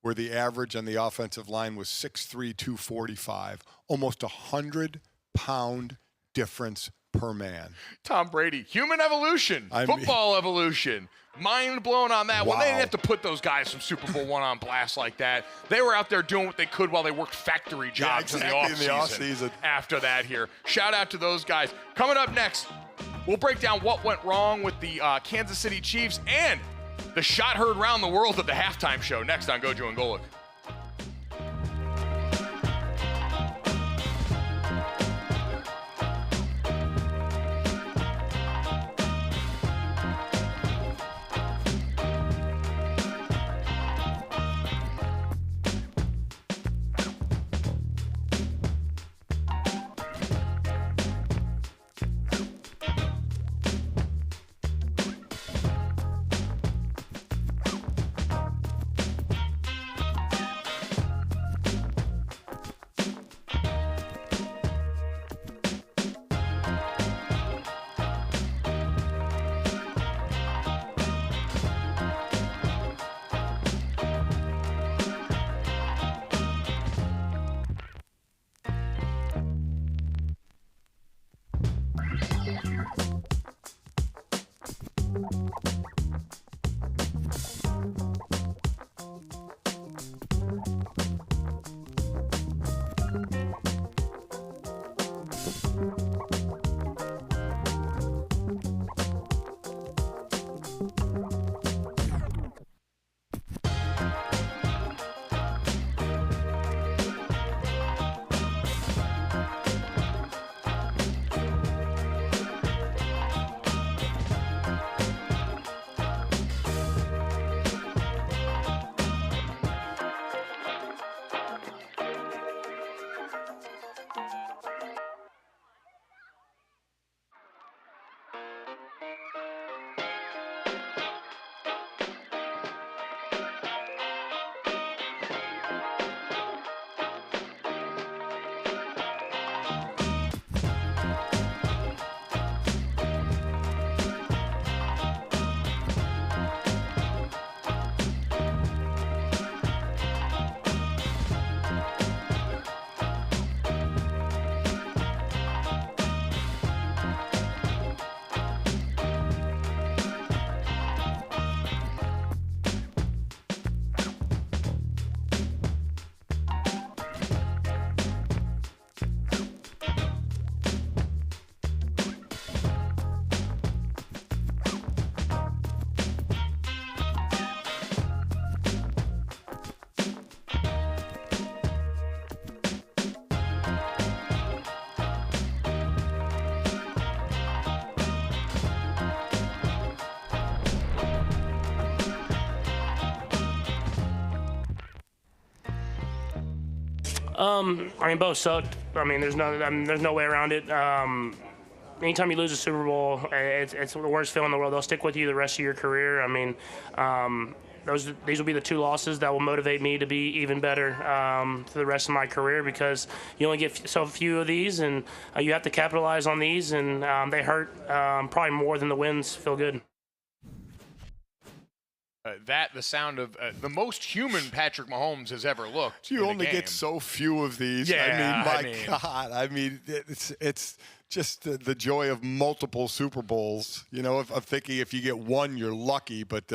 where the average on the offensive line was 6'3", 245, almost 100-pound difference per man. Tom Brady, human evolution, football evolution, mind blown on that one. They didn't have to put those guys from Super Bowl I on blast like that. They were out there doing what they could while they worked factory jobs in the offseason. After that here, shout out to those guys. Coming up next, we'll break down what went wrong with the Kansas City Chiefs and the shot heard around the world at the halftime show. Next on Gojo and Golic. I mean, both sucked. I mean, there's no way around it. Anytime you lose a Super Bowl, it's the worst feeling in the world. They'll stick with you the rest of your career. I mean, these will be the two losses that will motivate me to be even better for the rest of my career, because you only get so few of these, and you have to capitalize on these, and they hurt probably more than the wins feel good. The sound of the most human Patrick Mahomes has ever looked. You only get so few of these. Yeah, I mean, God. I mean, it's just the joy of multiple Super Bowls. You know, of thinking if you get one, you're lucky, but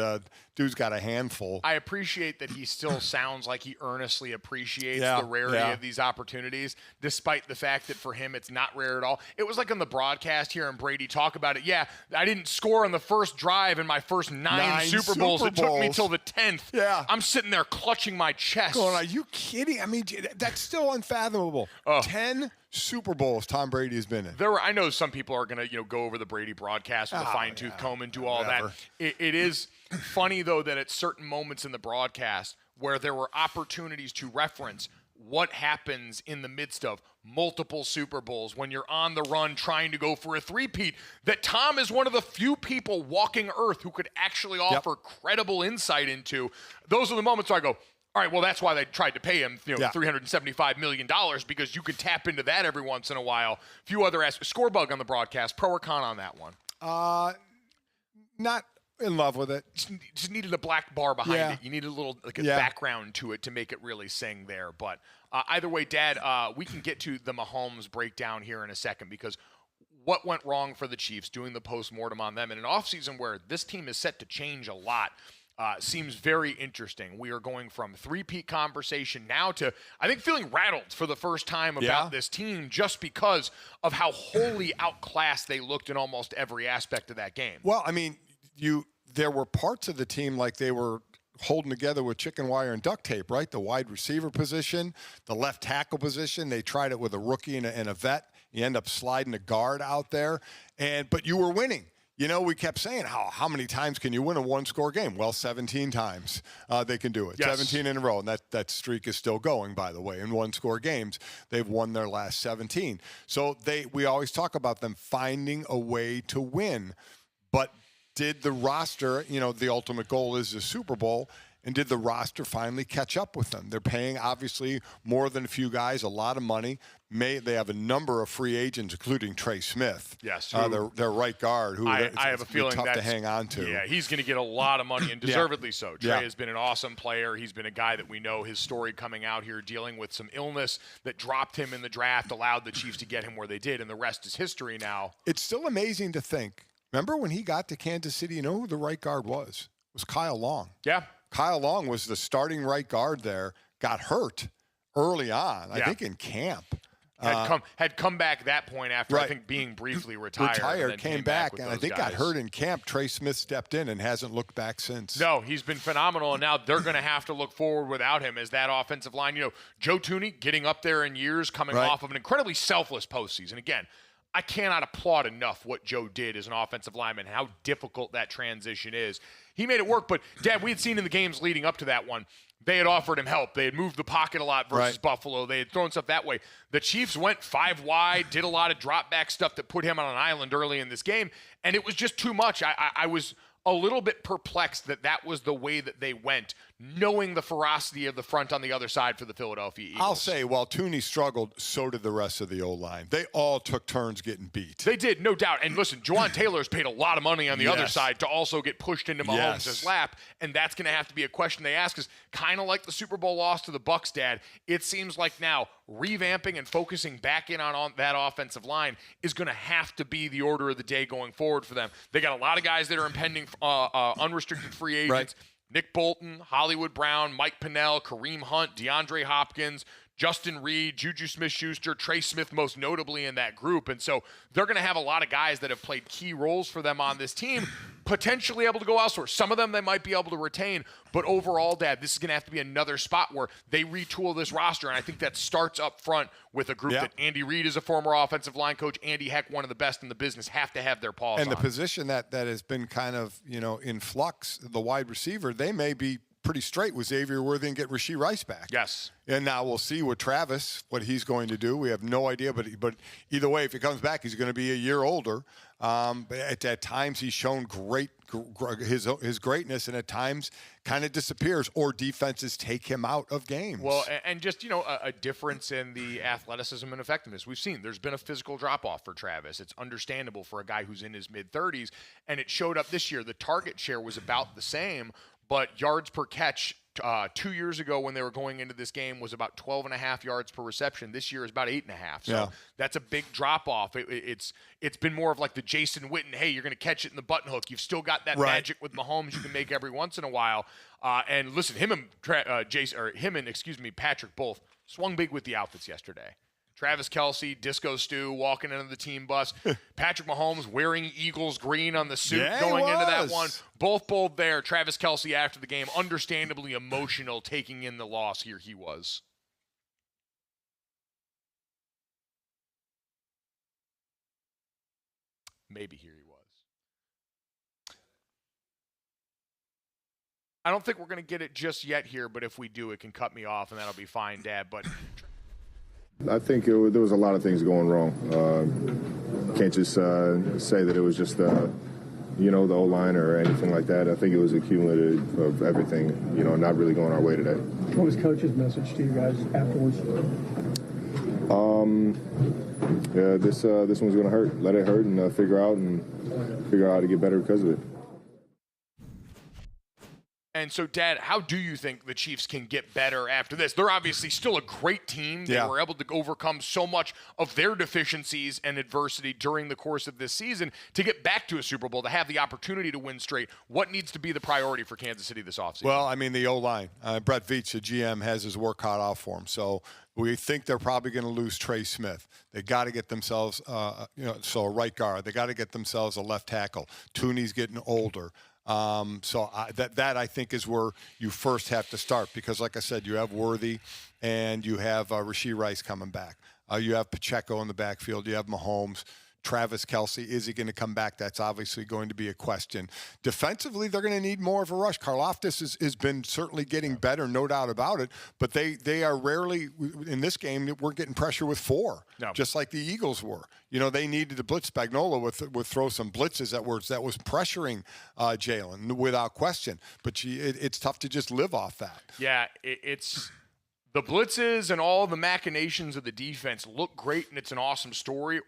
dude's got a handful. I appreciate that he still sounds like he earnestly appreciates the rarity of these opportunities, despite the fact that for him it's not rare at all. It was like on the broadcast here, and Brady talk about it. Yeah, I didn't score on the first drive in my first nine Super Bowls. It took me till the 10th. Yeah. I'm sitting there clutching my chest. Going, are you kidding? I mean, that's still unfathomable. 10 Super Bowls Tom Brady has been in. I know some people are going to go over the Brady broadcast with a fine-tooth comb and do all that. It is funny, though, that at certain moments in the broadcast where there were opportunities to reference what happens in the midst of multiple Super Bowls when you're on the run trying to go for a three-peat, that Tom is one of the few people walking earth who could actually offer credible insight into. Those are the moments where I go, all right, well, that's why they tried to pay him, $375 million, because you could tap into that every once in a while. A few other aspects. Score bug on the broadcast. Pro or con on that one? Not in love with it. Just needed a black bar behind it. You needed a little background to it to make it really sing there. But either way, Dad, we can get to the Mahomes breakdown here in a second, because what went wrong for the Chiefs, doing the postmortem on them in an offseason where this team is set to change a lot, seems very interesting. We are going from three-peat conversation now to, I think, feeling rattled for the first time about this team, just because of how wholly outclassed they looked in almost every aspect of that game. Well, I mean, there were parts of the team like they were holding together with chicken wire and duct tape, right? The wide receiver position, the left tackle position. They tried it with a rookie and a vet. You end up sliding a guard out there, but you were winning. You know, we kept saying, how many times can you win a one-score game? Well, 17 times they can do it. Yes. 17 in a row, and that streak is still going, by the way. In one-score games, they've won their last 17. So we always talk about them finding a way to win. But did the roster, the ultimate goal is the Super Bowl, and did the roster finally catch up with them? They're paying, obviously, more than a few guys, a lot of money. They have a number of free agents, including Trey Smith. Yes. Their right guard, who I have a feeling tough to hang on to. Yeah, he's going to get a lot of money, and deservedly so. Trey has been an awesome player. He's been a guy that we know his story coming out here, dealing with some illness that dropped him in the draft, allowed the Chiefs to get him where they did, and the rest is history now. It's still amazing to think. Remember when he got to Kansas City, you know who the right guard was? It was Kyle Long. Yeah. Kyle Long was the starting right guard there, got hurt early on, I think in camp. Had come back at that point after, I think, being briefly retired. Came back, and I think got hurt in camp. Trey Smith stepped in and hasn't looked back since. No, he's been phenomenal, and now they're going to have to look forward without him as that offensive line. You know, Joe Thuney getting up there in years, coming off of an incredibly selfless postseason. Again, I cannot applaud enough what Joe did as an offensive lineman, how difficult that transition is. He made it work, but, Dad, we had seen in the games leading up to that one, they had offered him help. They had moved the pocket a lot versus Buffalo. They had thrown stuff that way. The Chiefs went 5 wide, did a lot of drop back stuff that put him on an island early in this game, and it was just too much. I was a little bit perplexed that was the way that they went, knowing the ferocity of the front on the other side for the Philadelphia Eagles. I'll say, while Thuney struggled, so did the rest of the O-line. They all took turns getting beat. They did, no doubt. And listen, Juwan Taylor's paid a lot of money on the other side to also get pushed into Mahomes' lap, and that's going to have to be a question they ask, is kind of like the Super Bowl loss to the Bucs, Dad. It seems like now revamping and focusing back in on that offensive line is going to have to be the order of the day going forward for them. They got a lot of guys that are impending unrestricted free agents. Right. Nick Bolton, Hollywood Brown, Mike Pennell, Kareem Hunt, DeAndre Hopkins, Justin Reed, Juju Smith-Schuster, Trey Smith most notably in that group. And so they're going to have a lot of guys that have played key roles for them on this team, potentially able to go elsewhere. Some of them they might be able to retain. But overall, Dad, this is going to have to be another spot where they retool this roster. And I think that starts up front with a group that Andy Reid is a former offensive line coach. Andy Heck, one of the best in the business, have to have their paws on. And the position that has been kind of, in flux, the wide receiver, they may be pretty straight with Xavier Worthy and get Rashee Rice back. Yes. And now we'll see with Travis what he's going to do. We have no idea, but either way, if he comes back, he's going to be a year older. But at times he's shown his greatness, and at times kind of disappears, or defenses take him out of games. Well, and just a difference in the athleticism and effectiveness. We've seen there's been a physical drop off for Travis. It's understandable for a guy who's in his mid-30s, and it showed up this year. The target share was about the same, but yards per catch 2 years ago when they were going into this game was about 12.5 yards per reception. This year is about 8.5. So that's a big drop off. It's been more of like the Jason Witten, hey, you're going to catch it in the button hook. You've still got that magic with Mahomes you can make every once in a while. And listen, him and Patrick both swung big with the outfits yesterday. Travis Kelce, Disco Stew, walking into the team bus. Patrick Mahomes wearing Eagles green on the suit going into that one. Both bold there. Travis Kelce after the game, understandably emotional, taking in the loss. Here he was. Maybe here he was. I don't think we're going to get it just yet here, but if we do, it can cut me off, and that'll be fine, Dad. But I think there was a lot of things going wrong. Can't just say that it was just the O-line or anything like that. I think it was accumulative of everything, not really going our way today. What was Coach's message to you guys afterwards? This one's going to hurt. Let it hurt and figure out how to get better because of it. And so, Dad, how do you think the Chiefs can get better after this? They're obviously still a great team. They were able to overcome so much of their deficiencies and adversity during the course of this season to get back to a Super Bowl, to have the opportunity to win straight. What needs to be the priority for Kansas City this offseason? Well, I mean, the O-line. Brett Veach, the GM, has his work cut out for him. So we think they're probably going to lose Trey Smith. They got to get themselves, a right guard. They got to get themselves a left tackle. Tooney's getting older. That I think is where you first have to start, because like I said, you have Worthy and you have Rashee Rice coming back. You have Pacheco in the backfield. You have Mahomes. Travis Kelce, is he going to come back? That's obviously going to be a question. Defensively, they're going to need more of a rush. Karlaftis has been certainly getting better, no doubt about it, but they are rarely, in this game, we're getting pressure with 4, just like the Eagles were. They needed to blitz. Spagnuolo would throw some blitzes that was pressuring Jalen, without question. But it's tough to just live off that. Yeah, it's the blitzes and all the machinations of the defense look great, and it's an awesome story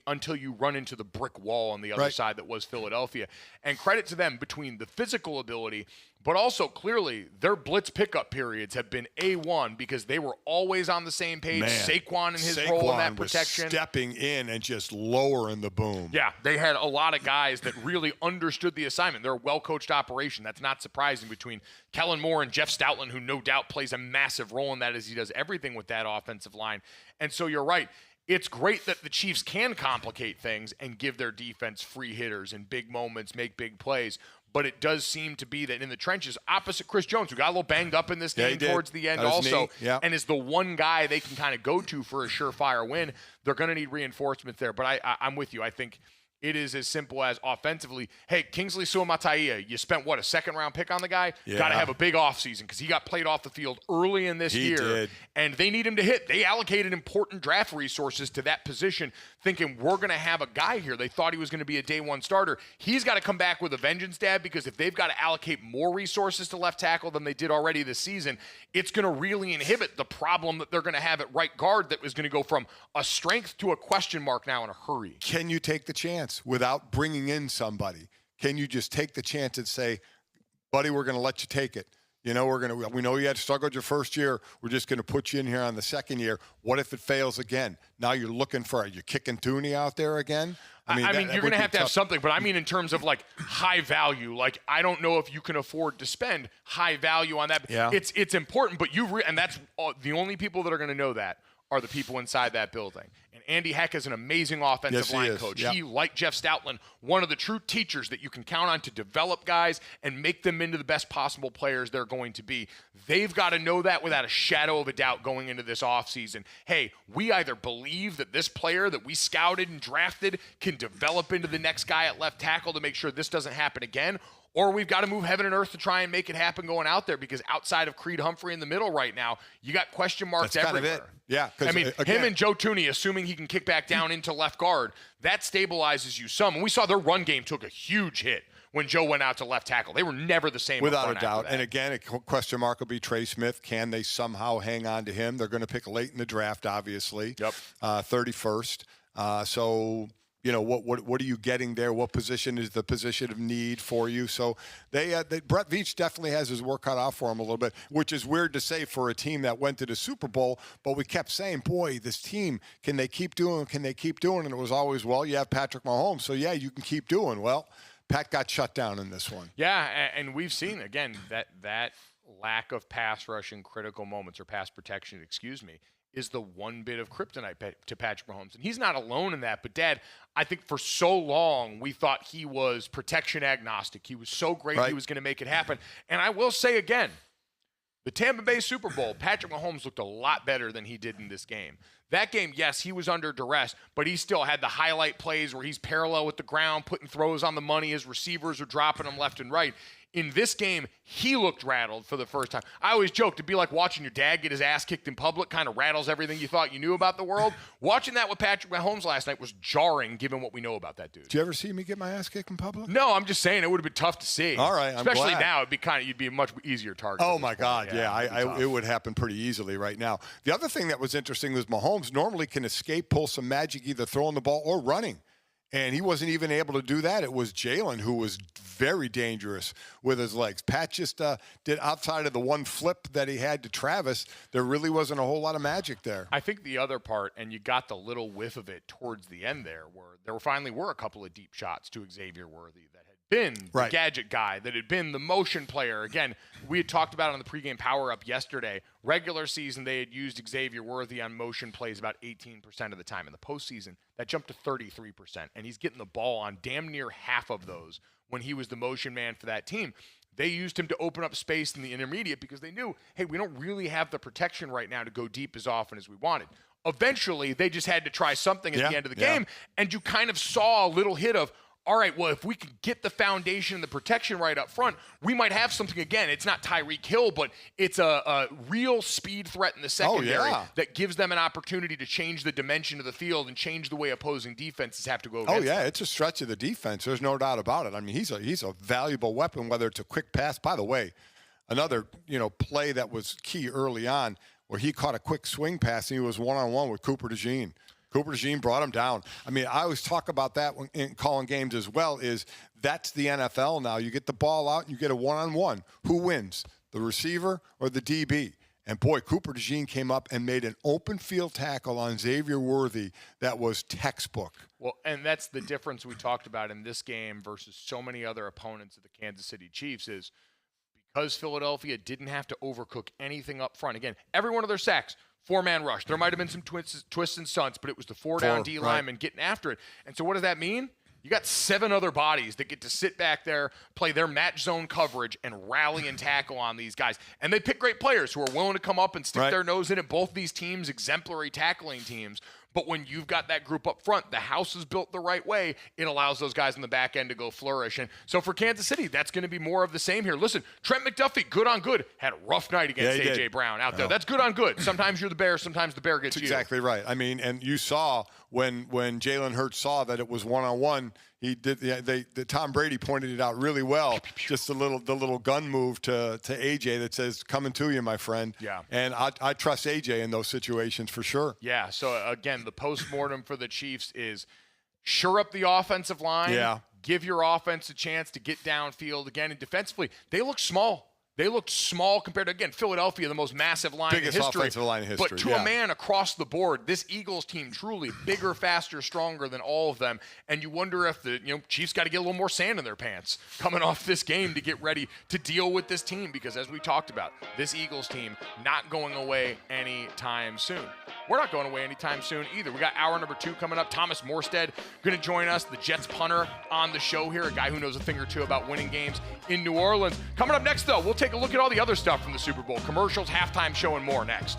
until you run into the brick wall on the other side that was Philadelphia. And credit to them between the physical ability, but also clearly their blitz pickup periods have been A1 because they were always on the same page. Saquon and his role in that protection. Was stepping in and just lowering the boom. Yeah, they had a lot of guys that really understood the assignment. They're a well-coached operation. That's not surprising between Kellen Moore and Jeff Stoutland, who no doubt plays a massive role in that as he does everything with that offensive line. And so you're right. it's great that the Chiefs can complicate things and give their defense free hitters in big moments, make big plays. But it does seem to be that in the trenches, opposite Chris Jones, who got a little banged up in this game towards the end also, and is the one guy they can kind of go to for a surefire win, they're going to need reinforcements there. But I'm with you. I think it is as simple as offensively, hey, Kingsley Suamataia, you spent, what, a second-round pick on the guy? Yeah. Got to have a big offseason because he got played off the field early in this year. Did. And they need him to hit. They allocated important draft resources to that position, thinking we're going to have a guy here. They thought he was going to be a day one starter. He's got to come back with a vengeance, Dad, because if they've got to allocate more resources to left tackle than they did already this season, it's going to really inhibit the problem that they're going to have at right guard that was going to go from a strength to a question mark now in a hurry. Can you take the chance without bringing in somebody? Can you just take the chance and say, buddy, we're going to let you take it? You know, we know you had struggled your first year. We're just going to put you in here on the second year. What if it fails again? Now you're looking for, are you kicking Tooney out there again? I mean, you're going to have something, but I mean in terms of like high value. Like, I don't know if you can afford to spend high value on that. Yeah. It's important, but and that's the only people that are going to know that are the people inside that building. And Andy Heck is an amazing offensive line coach. Yep. He, like Jeff Stoutland, one of the true teachers that you can count on to develop guys and make them into the best possible players they're going to be. They've got to know that without a shadow of a doubt going into this offseason. Hey, we either believe that this player that we scouted and drafted can develop into the next guy at left tackle to make sure this doesn't happen again, or we've got to move heaven and earth to try and make it happen going out there, because outside of Creed Humphrey in the middle right now, you got question marks everywhere. Kind of it. Yeah. I mean, him and Joe Tooney, assuming he can kick back down into left guard, that stabilizes you some. And we saw their run game took a huge hit when Joe went out to left tackle. They were never the same. Without a doubt. And again, a question mark will be Trey Smith. Can they somehow hang on to him? They're going to pick late in the draft, obviously. Yep. 31st. So, you know, what are you getting there? What position is the position of need for you? So Brett Veach definitely has his work cut out for him a little bit, which is weird to say for a team that went to the Super Bowl. But we kept saying, boy, this team, can they keep doing? Can they keep doing? And it was always, well, you have Patrick Mahomes, so yeah, you can keep doing. Well, Pat got shut down in this one. Yeah, and we've seen again that lack of pass rush in critical moments, or pass protection, is the one bit of kryptonite to Patrick Mahomes. And he's not alone in that. But, Dad, I think for so long we thought he was protection agnostic. He was so great he was going to make it happen. And I will say again, the Tampa Bay Super Bowl, Patrick Mahomes looked a lot better than he did in this game. That game, yes, he was under duress, but he still had the highlight plays where he's parallel with the ground, putting throws on the money. His receivers are dropping him left and right. In this game, he looked rattled for the first time. I always joke, to be like watching your dad get his ass kicked in public, kind of rattles everything you thought you knew about the world. Watching that with Patrick Mahomes last night was jarring, given what we know about that dude. Did you ever see me get my ass kicked in public? No, I'm just saying it would have been tough to see. All right, I'm especially glad. Now, you'd be a much easier target. Oh my God, yeah, it would happen pretty easily right now. The other thing that was interesting was Mahomes normally can escape, pull some magic, either throwing the ball or running. And he wasn't even able to do that. It was Jalen who was very dangerous with his legs. Pat just did, outside of the one flip that he had to Travis, there really wasn't a whole lot of magic there. I think the other part, and you got the little whiff of it towards the end there, where there finally were a couple of deep shots to Xavier Worthy that had been the gadget guy, that had been the motion player. Again, we had talked about it on the pregame power-up yesterday. Regular season, they had used Xavier Worthy on motion plays about 18% of the time. In the postseason, that jumped to 33%, and he's getting the ball on damn near half of those when he was the motion man for that team. They used him to open up space in the intermediate because they knew, hey, we don't really have the protection right now to go deep as often as we wanted. Eventually, they just had to try something at the end of the game, and you kind of saw a little hit of, all right, well, if we could get the foundation and the protection right up front, we might have something again. It's not Tyreek Hill, but it's a real speed threat in the secondary that gives them an opportunity to change the dimension of the field and change the way opposing defenses have to go against them. It's a stretch of the defense. There's no doubt about it. I mean, he's a valuable weapon, whether it's a quick pass. By the way, another play that was key early on where he caught a quick swing pass and he was one-on-one with Cooper DeJean. Cooper DeJean brought him down. I mean, I always talk about that when in calling games as well, is that's the NFL now. You get the ball out and you get a one-on-one. Who wins, the receiver or the DB? And, boy, Cooper DeJean came up and made an open field tackle on Xavier Worthy that was textbook. Well, and that's the difference we talked about in this game versus so many other opponents of the Kansas City Chiefs is because Philadelphia didn't have to overcook anything up front. Again, every one of their sacks, 4-man rush. There might have been some twists and stunts, but it was the 4-down D lineman getting after it. And so what does that mean? You got 7 other bodies that get to sit back there, play their match zone coverage, and rally and tackle on these guys. And they pick great players who are willing to come up and stick their nose in it. Both these teams, exemplary tackling teams. But when you've got that group up front, the house is built the right way, it allows those guys in the back end to go flourish. And so for Kansas City, that's going to be more of the same here. Listen, Trent McDuffie, good on good, had a rough night against A.J. Brown out there. That's good on good. Sometimes you're the bear, sometimes the bear gets you. Exactly right. I mean, and you saw when Jalen Hurts saw that it was one-on-one, he did. Tom Brady pointed it out really well. Just the little gun move to AJ that says, "Coming to you, my friend." Yeah. And I trust AJ in those situations for sure. Yeah. So again, the postmortem for the Chiefs is shore up the offensive line. Yeah. Give your offense a chance to get downfield again. And defensively, they look small. They looked small compared to, again, Philadelphia, the most massive line Biggest in history. offensive line in history. But to a man across the board, this Eagles team truly bigger, faster, stronger than all of them. And you wonder if the Chiefs got to get a little more sand in their pants coming off this game to get ready to deal with this team. Because as we talked about, this Eagles team not going away anytime soon. We're not going away anytime soon either. We got hour number 2 coming up. Thomas Morstead going to join us, the Jets punter on the show here, a guy who knows a thing or two about winning games in New Orleans. Coming up next, though, we'll take a look at all the other stuff from the Super Bowl. Commercials, halftime show, and more next.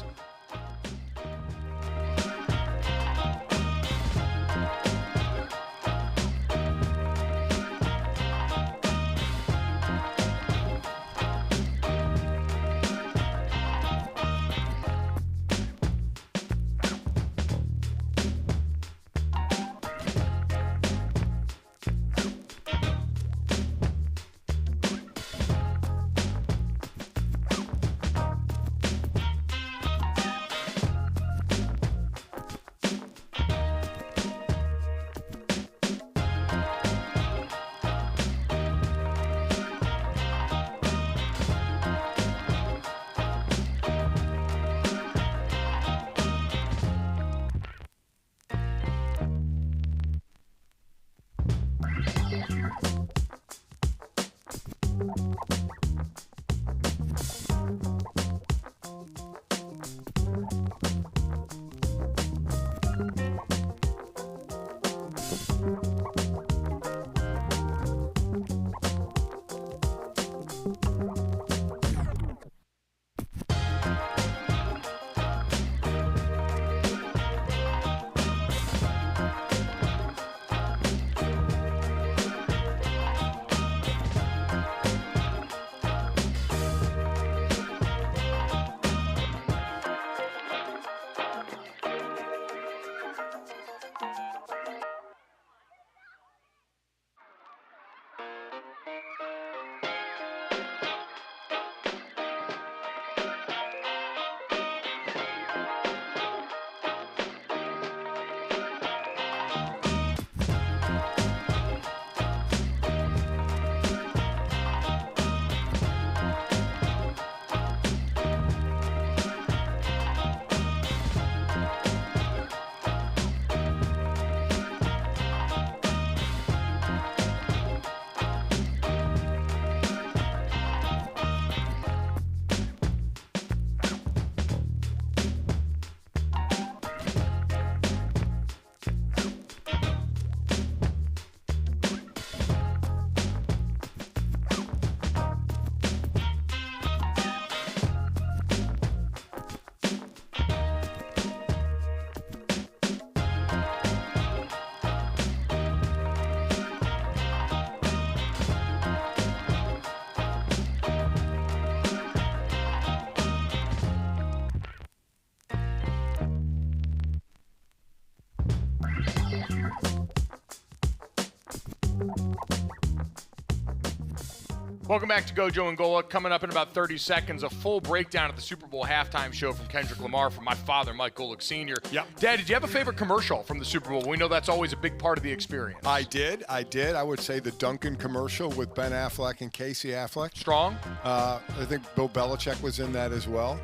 Welcome back to Gojo and Golic. Coming up in about 30 seconds, a full breakdown of the Super Bowl halftime show from Kendrick Lamar from my father, Mike Golic Sr. Yep. Dad, did you have a favorite commercial from the Super Bowl? We know that's always a big part of the experience. I did. I would say the Duncan commercial with Ben Affleck and Casey Affleck. Strong? I think Bill Belichick was in that as well.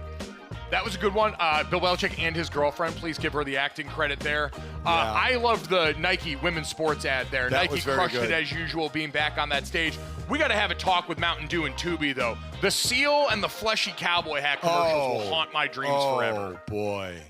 That was a good one. Bill Belichick and his girlfriend, please give her the acting credit there. I loved the Nike women's sports ad there. That Nike was very crushed good. it as usual, being back on that stage. We got to have a talk with Mountain Dew and Tubi, though. The seal and the fleshy cowboy hat commercials will haunt my dreams forever. Oh, boy.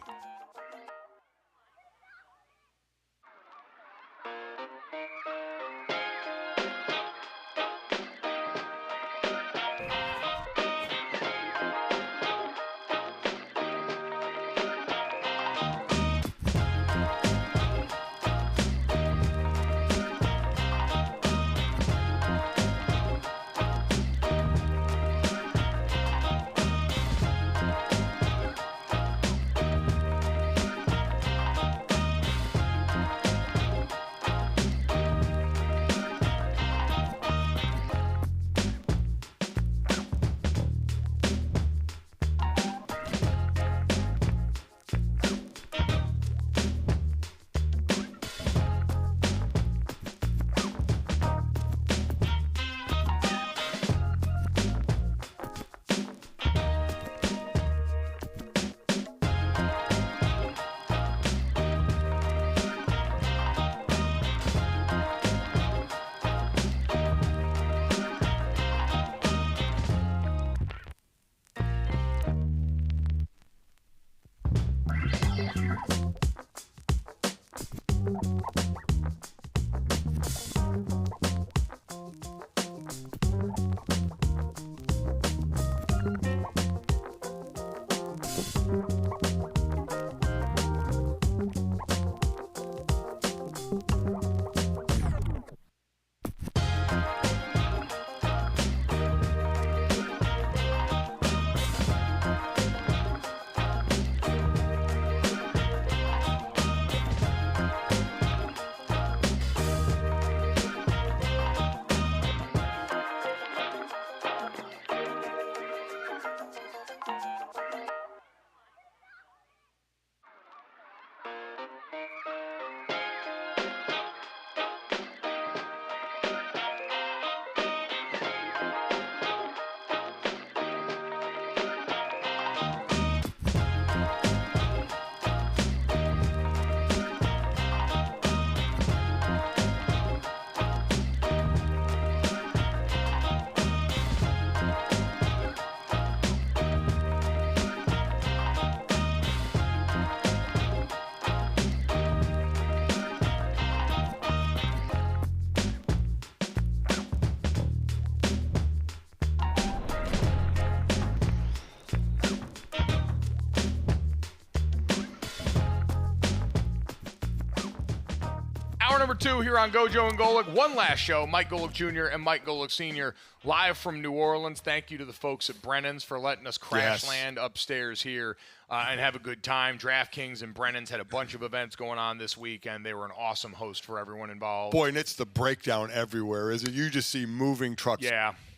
Hour number 2 here on Gojo and Golic. One last show, Mike Golic Jr. and Mike Golic Sr. live from New Orleans. Thank you to the folks at Brennan's for letting us crash land upstairs here and have a good time. DraftKings and Brennan's had a bunch of events going on this weekend. They were an awesome host for everyone involved. Boy, and it's the breakdown everywhere, is it? You just see moving trucks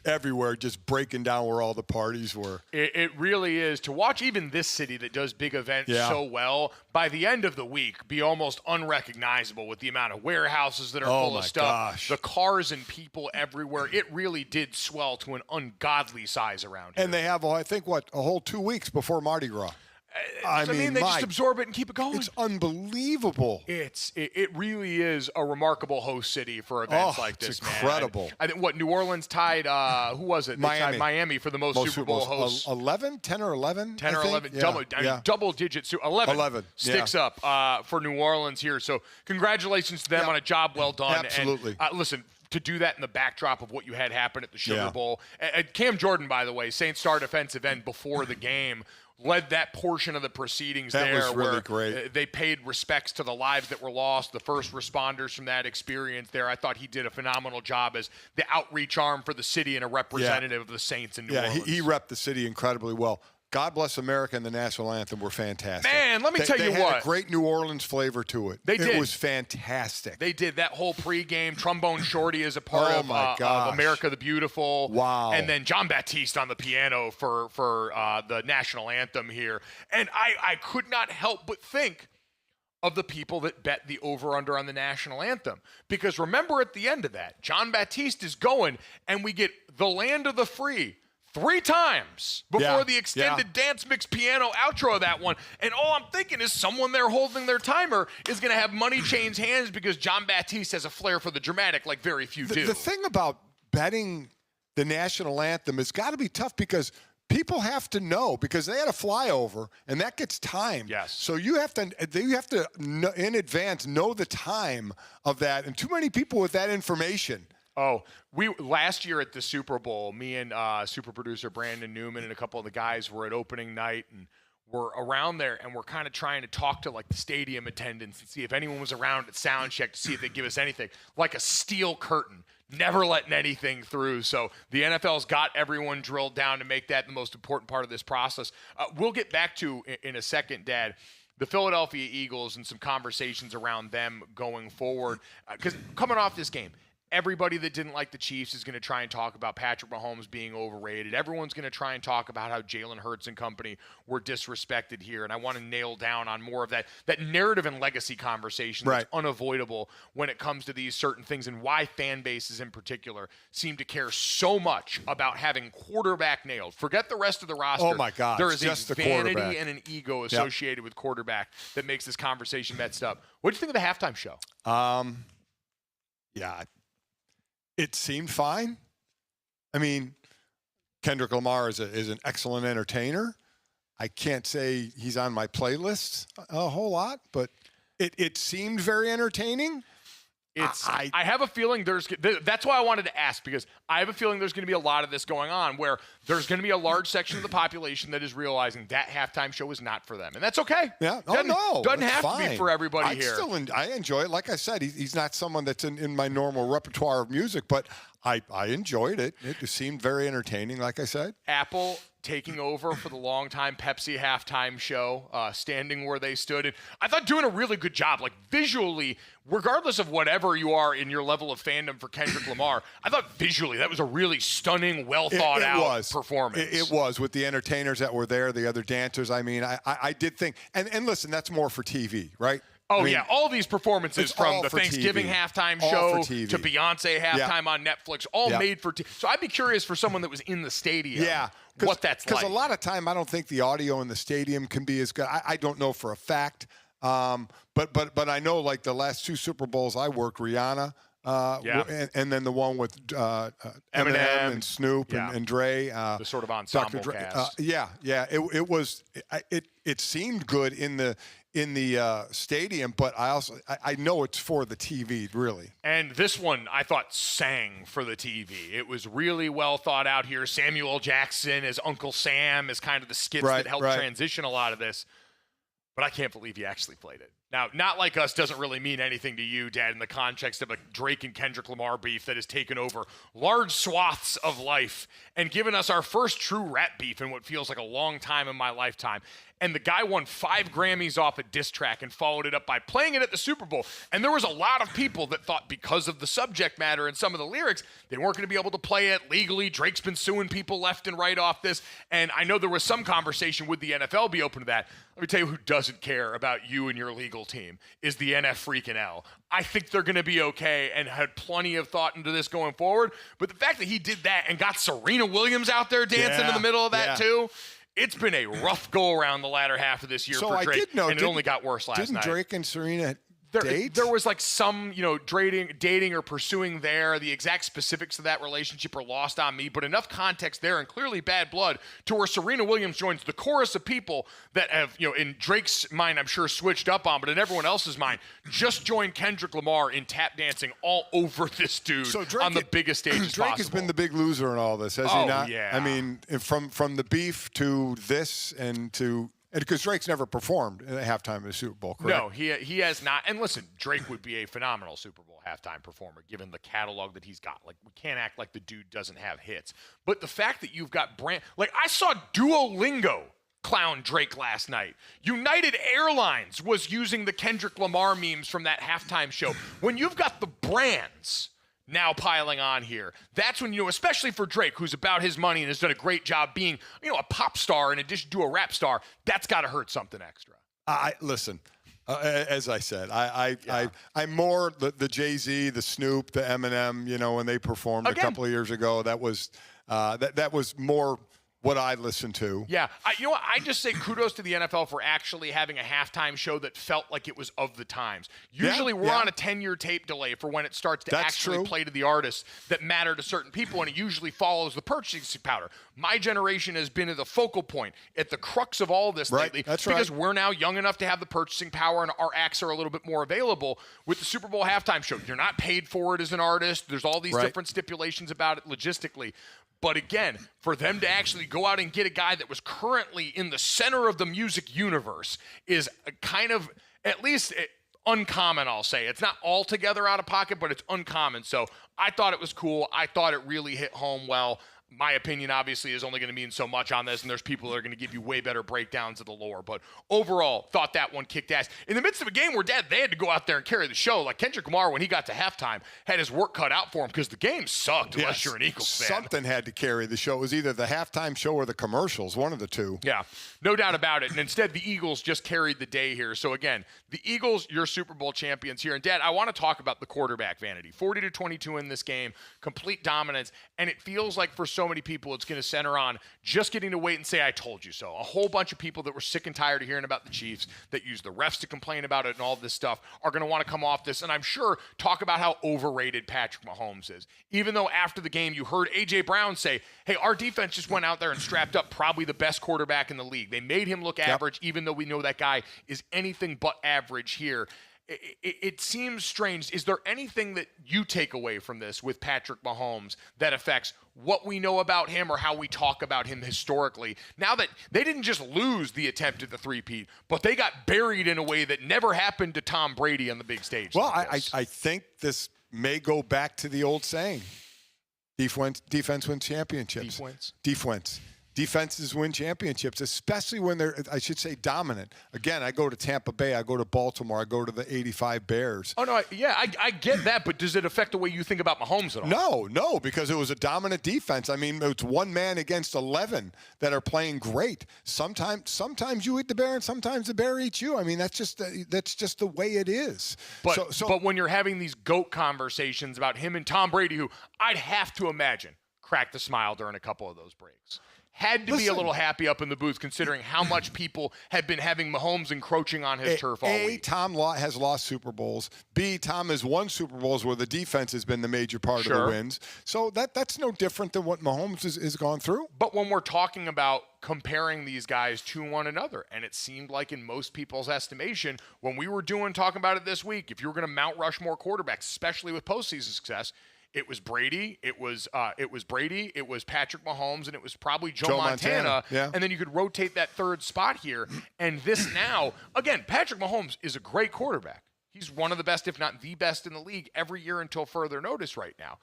everywhere just breaking down where all the parties were. It really is. To watch even this city that does big events so well, by the end of the week, be almost unrecognizable with the amount of warehouses that are full of stuff, the cars and people everywhere. It really did swell to an ungodly size around here. And they have, I think, a whole 2 weeks before Mardi Gras. I mean, they just absorb it and keep it going. It's unbelievable. It really is a remarkable host city for events like this, it's incredible. I think, New Orleans tied, who was it? They tied Miami for the most Super Bowl hosts. 11? 10 or 11? 10 or 11. Double digits. 11 sticks up for New Orleans here. So congratulations to them on a job well done. Absolutely. And, listen, to do that in the backdrop of what you had happen at the Sugar Bowl. And Cam Jordan, by the way, Saints star defensive end before the game, led that portion of the proceedings that was really great. They paid respects to the lives that were lost, the first responders from that experience there. I thought he did a phenomenal job as the outreach arm for the city and a representative of the Saints in New Orleans. He repped the city incredibly well. God Bless America and the national anthem were fantastic. Man, let me tell you what. They had a great New Orleans flavor to it. They did. It was fantastic. They did. That whole pregame, Trombone Shorty is a part of America the Beautiful. Wow. And then John Baptiste on the piano for the national anthem here. And I could not help but think of the people that bet the over-under on the national anthem. Because remember at the end of that, John Baptiste is going, and we get The Land of the Free, 3 times before the extended dance mix piano outro of that one. And all I'm thinking is someone there holding their timer is going to have money change hands because John Baptiste has a flair for the dramatic like very few do. The thing about betting the national anthem has got to be tough because people have to know because they had a flyover and that gets timed. Yes. So you have to in advance know the time of that, and too many people with that information. Oh, last year at the Super Bowl, me and super producer Brandon Newman and a couple of the guys were at opening night and we're around there and we're kind of trying to talk to like the stadium attendants and see if anyone was around at sound check to see if they'd give us anything. Like a steel curtain, never letting anything through. So the NFL's got everyone drilled down to make that the most important part of this process. We'll get back to in a second, Dad, the Philadelphia Eagles and some conversations around them going forward. Because coming off this game, everybody that didn't like the Chiefs is going to try and talk about Patrick Mahomes being overrated. Everyone's going to try and talk about how Jalen Hurts and company were disrespected here. And I want to nail down on more of that narrative and legacy conversation that's unavoidable when it comes to these certain things and why fan bases in particular seem to care so much about having quarterback nailed. Forget the rest of the roster. Oh, my God. There is just a vanity and an ego associated with quarterback that makes this conversation messed up. What do you think of the halftime show? It seemed fine. I mean, Kendrick Lamar is an excellent entertainer. I can't say he's on my playlist a whole lot, but it seemed very entertaining. I have a feeling that's why I wanted to ask, because I have a feeling there's going to be a lot of this going on where there's going to be a large section of the population that is realizing that halftime show is not for them. And that's okay. Yeah. Doesn't have fine. to be for everybody here. I enjoy it. Like I said, he's not someone that's in my normal repertoire of music, but I enjoyed it. It seemed very entertaining, like I said. Apple taking over for the longtime Pepsi halftime show, standing where they stood. And I thought doing a really good job, like visually, regardless of whatever you are in your level of fandom for Kendrick Lamar, I thought visually that was a really stunning, well-thought-out performance. It was, with the entertainers that were there, the other dancers. I mean, I did think, and listen, that's more for TV, right? Oh, yeah. All these performances from the Thanksgiving halftime show to Beyonce halftime on Netflix, all made for TV. So I'd be curious for someone that was in the stadium what that's like. Because a lot of time I don't think the audio in the stadium can be as good. I don't know for a fact. But I know, like, the last 2 Super Bowls I worked, Rihanna, and then the one with Eminem and Snoop and Dre. The sort of ensemble cast. It seemed good in the stadium, but I know it's for the TV, really. And this one I thought sang for the TV. It was really well thought out here. Samuel L. Jackson as Uncle Sam is kind of the skits that helped transition a lot of this. But I can't believe he actually played it. Now, Not Like Us doesn't really mean anything to you, Dad, in the context of a Drake and Kendrick Lamar beef that has taken over large swaths of life and given us our first true rap beef in what feels like a long time in my lifetime. And the guy won 5 Grammys off a diss track and followed it up by playing it at the Super Bowl. And there was a lot of people that thought because of the subject matter and some of the lyrics, they weren't going to be able to play it legally. Drake's been suing people left and right off this. And I know there was some conversation, would the NFL be open to that? Let me tell you who doesn't care about you and your legal team is the NF freaking L. I think they're going to be okay and had plenty of thought into this going forward. But the fact that he did that and got Serena Williams out there dancing in the middle of that too, it's been a rough go-around the latter half of this year for Drake, and it only got worse last night. Didn't Drake and Serena date? There was like some, dating or pursuing there. The exact specifics of that relationship are lost on me, but enough context there and clearly bad blood to where Serena Williams joins the chorus of people that have, in Drake's mind, I'm sure switched up on, but in everyone else's mind, just joined Kendrick Lamar in tap dancing all over this dude on the biggest stages Drake possible. has been the big loser in all this, has he not? Yeah. I mean, from the beef to this and to... Because Drake's never performed at halftime of the Super Bowl, correct? No, he has not. And listen, Drake would be a phenomenal Super Bowl halftime performer given the catalog that he's got. Like, we can't act like the dude doesn't have hits. But the fact that you've got I saw Duolingo clown Drake last night. United Airlines was using the Kendrick Lamar memes from that halftime show. When you've got the brands now piling on here, that's when, especially for Drake, who's about his money and has done a great job being, a pop star in addition to a rap star, that's got to hurt something extra. Listen, as I said, I'm more the Jay-Z, the Snoop, the Eminem, when they performed a couple of years ago. That was That was more what I listened to. Yeah. You know what? I just say kudos to the NFL for actually having a halftime show that felt like it was of the times. Usually we're on a 10-year tape delay for when it starts to actually play to the artists that matter to certain people, and it usually follows the purchasing power. My generation has been at the focal point, at the crux of all this lately. That's because we're now young enough to have the purchasing power, and our acts are a little bit more available. With the Super Bowl halftime show, you're not paid for it as an artist. There's all these different stipulations about it logistically. But again, for them to actually go out and get a guy that was currently in the center of the music universe is a kind of, at least uncommon, I'll say. It's not altogether out of pocket, but it's uncommon. So I thought it was cool. I thought it really hit home well. My opinion, obviously, is only going to mean so much on this, and there's people that are going to give you way better breakdowns of the lore. But overall, thought that one kicked ass. In the midst of a game where they had to go out there and carry the show, like Kendrick Lamar, when he got to halftime, had his work cut out for him because the game sucked unless you're an Eagles fan. Something had to carry the show. It was either the halftime show or the commercials, one of the two. Yeah, no doubt about it. And instead, the Eagles just carried the day here. So again, the Eagles, your Super Bowl champions here. And Dad, I want to talk about the quarterback vanity. 40-22 in this game, complete dominance. And it feels like for so many people, it's going to center on just getting to wait and say, I told you so. A whole bunch of people that were sick and tired of hearing about the Chiefs, that use the refs to complain about it and all this stuff, are going to want to come off this. And I'm sure talk about how overrated Patrick Mahomes is. Even though after the game, you heard A.J. Brown say, hey, our defense just went out there and strapped up probably the best quarterback in the league. They made him look average, even though we know that guy is anything but average here. It seems strange. Is there anything that you take away from this with Patrick Mahomes that affects what we know about him or how we talk about him historically? Now that they didn't just lose the attempt at the three-peat, but they got buried in a way that never happened to Tom Brady on the big stage. Well, I think this may go back to the old saying, defense wins championships. Defenses win championships, especially when they're, I should say, dominant. Again, I go to Tampa Bay, I go to Baltimore, I go to the 85 Bears. Oh, no, I get that, but does it affect the way you think about Mahomes at all? No, because it was a dominant defense. I mean, it's one man against 11 that are playing great. Sometimes you eat the bear and sometimes the bear eats you. I mean, that's just the way it is. But when you're having these GOAT conversations about him and Tom Brady, who I'd have to imagine cracked a smile during a couple of those breaks. Had to be a little happy up in the booth considering how much people have been having Mahomes encroaching on his turf all week. Tom has lost Super Bowls. B, Tom has won Super Bowls where the defense has been the major part of the wins. So that's no different than what Mahomes has gone through. But when we're talking about comparing these guys to one another, and it seemed like in most people's estimation, when we were talking about it this week, if you were going to Mount Rushmore quarterbacks, especially with postseason success, it was Brady, it was Patrick Mahomes, and it was probably Joe Montana. Yeah. And then you could rotate that third spot here. And this now, again, Patrick Mahomes is a great quarterback. He's one of the best, if not the best in the league every year until further notice right now.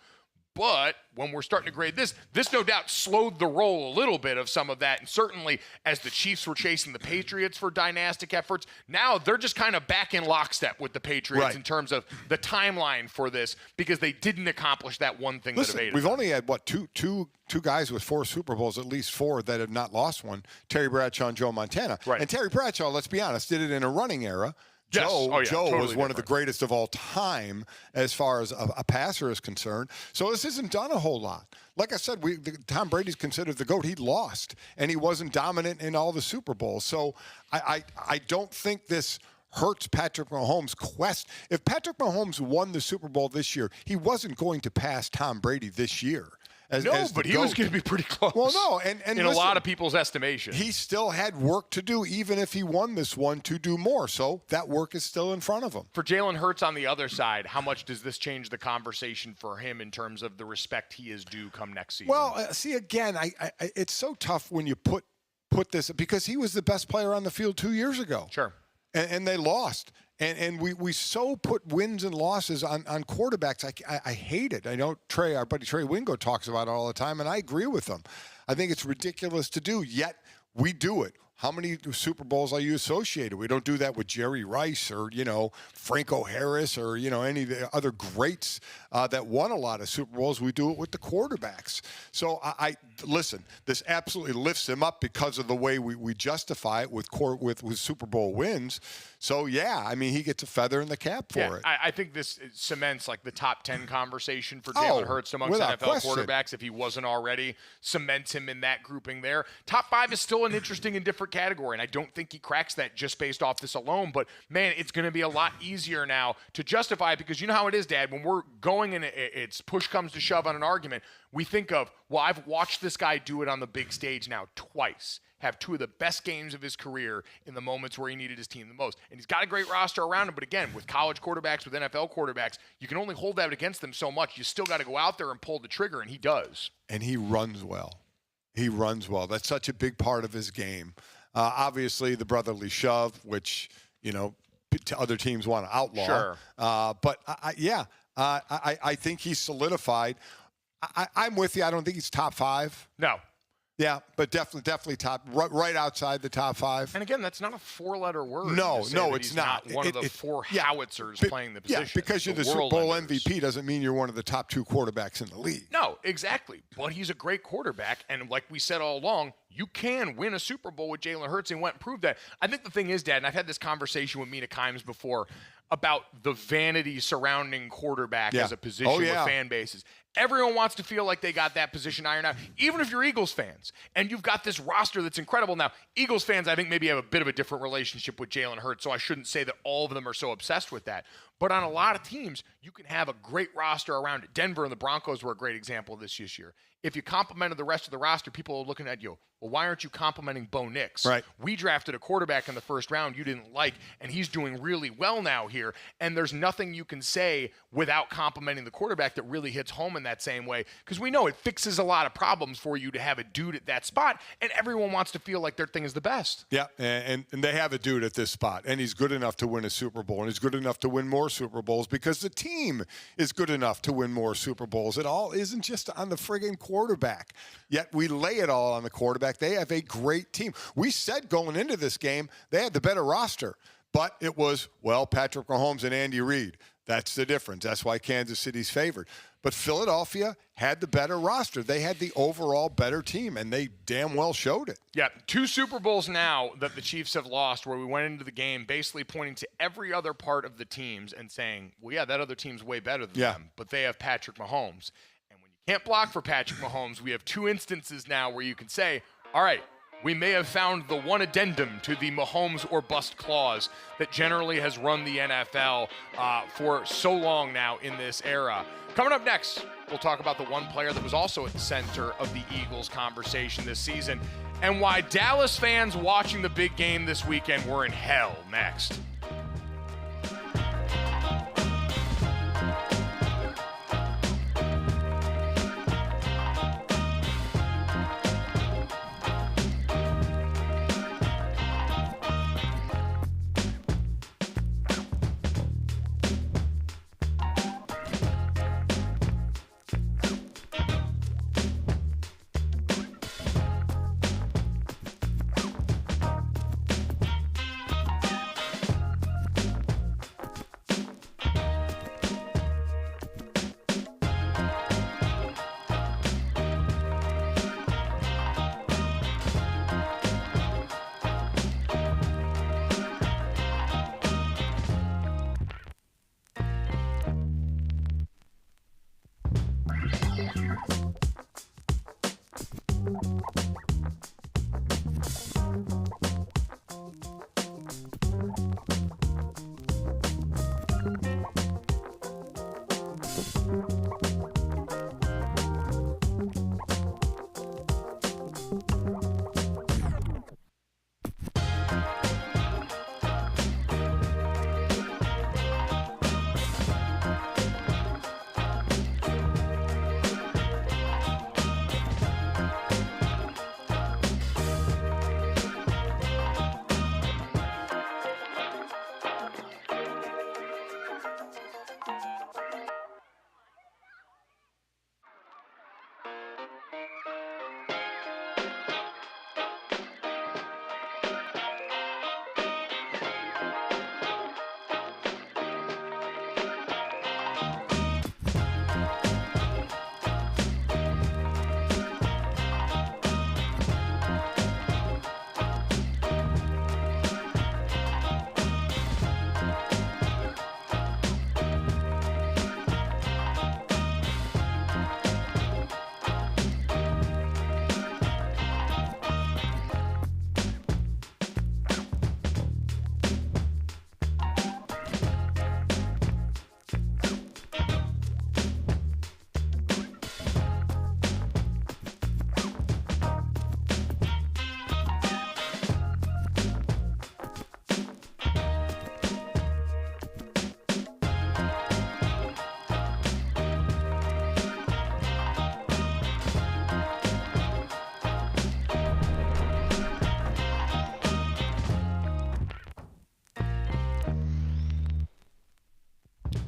But when we're starting to grade this no doubt slowed the roll a little bit of some of that. And certainly as the Chiefs were chasing the Patriots for dynastic efforts, now they're just kind of back in lockstep with the Patriots in terms of the timeline for this because they didn't accomplish that one thing that evaded. We've only had, two guys with 4 Super Bowls, at least 4 that have not lost one, Terry Bradshaw and Joe Montana. Right. And Terry Bradshaw, let's be honest, did it in a running era. Joe totally was one of the greatest of all time as far as a passer is concerned. So this isn't done a whole lot. Like I said, Tom Brady's considered the GOAT. He lost, and he wasn't dominant in all the Super Bowls. So I don't think this hurts Patrick Mahomes' quest. If Patrick Mahomes won the Super Bowl this year, he wasn't going to pass Tom Brady this year. But he was going to be pretty close. Well, no, and in a lot of people's estimation. He still had work to do, even if he won this one, to do more. So that work is still in front of him. For Jalen Hurts on the other side, how much does this change the conversation for him in terms of the respect he is due come next season? Well, see, again, it's so tough when you put this, because he was the best player on the field 2 years ago. Sure. And they lost. And we so put wins and losses on quarterbacks. I hate it. I know our buddy Trey Wingo talks about it all the time, and I agree with him. I think it's ridiculous to do, yet we do it. how many Super Bowls are you associated? We don't do that with Jerry Rice or, Franco Harris or, any of the other greats that won a lot of Super Bowls. We do it with the quarterbacks. So I listen, this absolutely lifts him up because of the way we justify it with Super Bowl wins. So, yeah, I mean, he gets a feather in the cap for it. I think this cements like the top 10 conversation for Jalen Hurts amongst NFL quarterbacks if he wasn't already. Cements him in that grouping there. Top 5 is still an interesting and different category, and I don't think he cracks that just based off this alone. But, man, it's going to be a lot easier now to justify it because you know how it is, Dad. When we're going and it's push comes to shove on an argument, we think of, well, I've watched this guy do it on the big stage now twice. Have 2 of the best games of his career in the moments where he needed his team the most. And he's got a great roster around him, but again, with college quarterbacks, with NFL quarterbacks, you can only hold that against them so much. You still got to go out there and pull the trigger, and he does. And he runs well. He runs well. That's such a big part of his game. Obviously, the brotherly shove, which, other teams want to outlaw. Sure. But, I think he's solidified. I'm with you. I don't think he's top 5. No. Yeah, but definitely top, right outside the top 5. And again, that's not a 4-letter word. No, it's not. One of the 4 howitzers playing the position. Yeah, because you're the Super Bowl MVP doesn't mean you're one of the top 2 quarterbacks in the league. No, exactly. But he's a great quarterback, and like we said all along, you can win a Super Bowl with Jalen Hurts and went and proved that. I think the thing is, Dad, and I've had this conversation with Mina Kimes before about the vanity surrounding quarterback as a position with fan bases. Everyone wants to feel like they got that position ironed out, even if you're Eagles fans. And you've got this roster that's incredible. Now, Eagles fans, I think, maybe have a bit of a different relationship with Jalen Hurts, so I shouldn't say that all of them are so obsessed with that. But on a lot of teams, you can have a great roster around it. Denver and the Broncos were a great example of this year. If you complimented the rest of the roster, people are looking at you, well, why aren't you complimenting Bo Nix? Right. We drafted a quarterback in the first round you didn't like, and he's doing really well now here. And there's nothing you can say without complimenting the quarterback that really hits home in that same way. Because we know it fixes a lot of problems for you to have a dude at that spot, and everyone wants to feel like their thing is the best. Yeah, and they have a dude at this spot, and he's good enough to win a Super Bowl, and he's good enough to win more Super Bowls because the team is good enough to win more Super Bowls. It all isn't just on the friggin' quarterback. Yet we lay it all on the quarterback. They have a great team. We said going into this game they had the better roster, but it was, Patrick Mahomes and Andy Reid. That's the difference. That's why Kansas City's favored. But Philadelphia had the better roster. They had the overall better team, and they damn well showed it. Yeah, 2 Super Bowls now that the Chiefs have lost where we went into the game basically pointing to every other part of the teams and saying, well, yeah, that other team's way better than them, but they have Patrick Mahomes. And when you can't block for Patrick Mahomes, we have 2 instances now where you can say, all right, we may have found the one addendum to the Mahomes or bust clause that generally has run the NFL for so long now in this era. Coming up next, we'll talk about the one player that was also at the center of the Eagles conversation this season and why Dallas fans watching the big game this weekend were in hell next.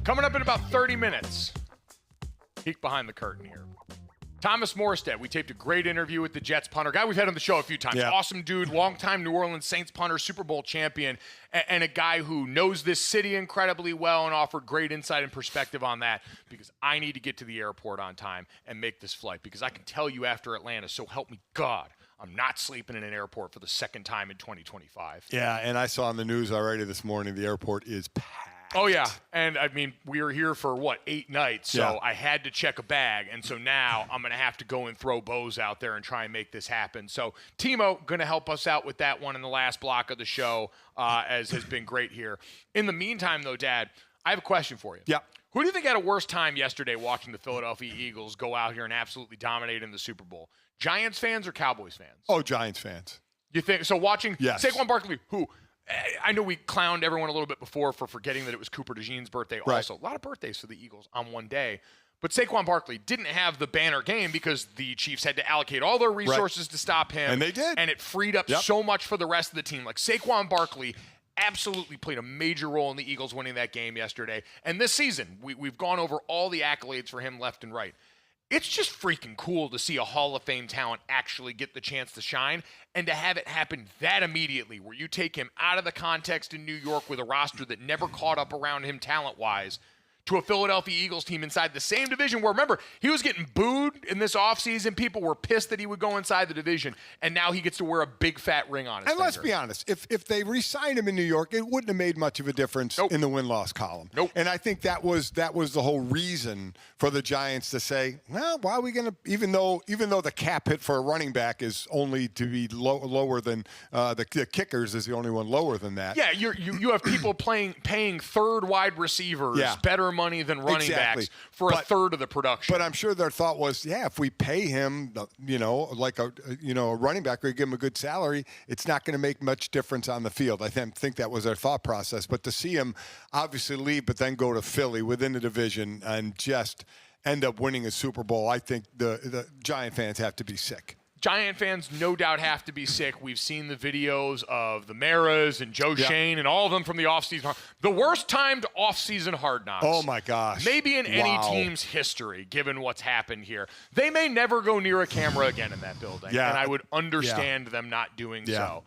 Coming up in about 30 minutes, peek behind the curtain here. Thomas Morstead, we taped a great interview with the Jets punter. Guy we've had on the show a few times. Yeah. Awesome dude, longtime New Orleans Saints punter, Super Bowl champion, and a guy who knows this city incredibly well and offered great insight and perspective on that, because I need to get to the airport on time and make this flight, because I can tell you after Atlanta, so help me God, I'm not sleeping in an airport for the second time in 2025. Yeah, and I saw on the news already this morning the airport is packed. Oh, yeah. And, I mean, we were here for, 8 nights, so Yeah. I had to check a bag. And so now I'm going to have to go and throw bows out there and try and make this happen. So Timo going to help us out with that one in the last block of the show, as has been great here. In the meantime, though, Dad, I have a question for you. Yeah. Who do you think had a worse time yesterday watching the Philadelphia Eagles go out here and absolutely dominate in the Super Bowl? Giants fans or Cowboys fans? Oh, Giants fans. You think so? Watching Yes. Saquon Barkley, who I know we clowned everyone a little bit before for forgetting that it was Cooper DeJean's birthday. Right. Also, a lot of birthdays for the Eagles on one day. But Saquon Barkley didn't have the banner game because the Chiefs had to allocate all their resources to stop him. And they did. And it freed up so much for the rest of the team. Like Saquon Barkley absolutely played a major role in the Eagles winning that game yesterday. And this season, we've gone over all the accolades for him left and right. It's just freaking cool to see a Hall of Fame talent actually get the chance to shine and to have it happen that immediately, where you take him out of the context in New York with a roster that never caught up around him talent-wise to a Philadelphia Eagles team inside the same division where, remember, he was getting booed in this offseason. People were pissed that he would go inside the division, and now he gets to wear a big fat ring on his And finger. let's be honest, if they re-signed him in New York, it wouldn't have made much of a difference in the win-loss column. Nope. And I think that was the whole reason for the Giants to say, well, why are we going to, even though the cap hit for a running back is only to be lower than the kickers is the only one lower than that. Yeah, you have people paying third wide receivers better money than running backs for a third of the production. But I'm sure their thought was, if we pay him, like a running back, or give him a good salary, it's not going to make much difference on the field. I think that was their thought process. But to see him obviously leave, but then go to Philly within the division and just end up winning a Super Bowl, I think the Giant fans have to be sick. Giant fans no doubt have to be sick. We've seen the videos of the Maras and Joe Shane and all of them from the offseason. The worst timed offseason Hard Knocks. Oh, my gosh. Maybe in any team's history, given what's happened here. They may never go near a camera again in that building, and I would understand them not doing so.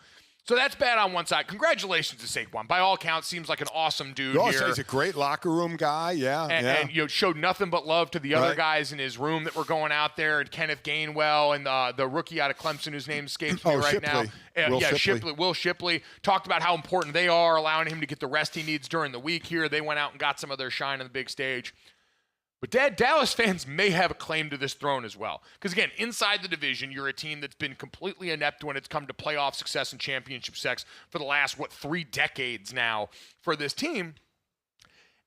So that's bad on one side. Congratulations to Saquon. By all accounts, seems like an awesome dude here. He's a great locker room guy, and showed nothing but love to the other guys in his room that were going out there, and Kenneth Gainwell and the rookie out of Clemson whose name escapes me right Shipley. now. Will Shipley talked about how important they are, allowing him to get the rest he needs during the week here. They went out and got some of their shine on the big stage. But, Dad, Dallas fans may have a claim to this throne as well. Because, again, inside the division, you're a team that's been completely inept when it's come to playoff success and championship sex for the last, 3 decades now for this team.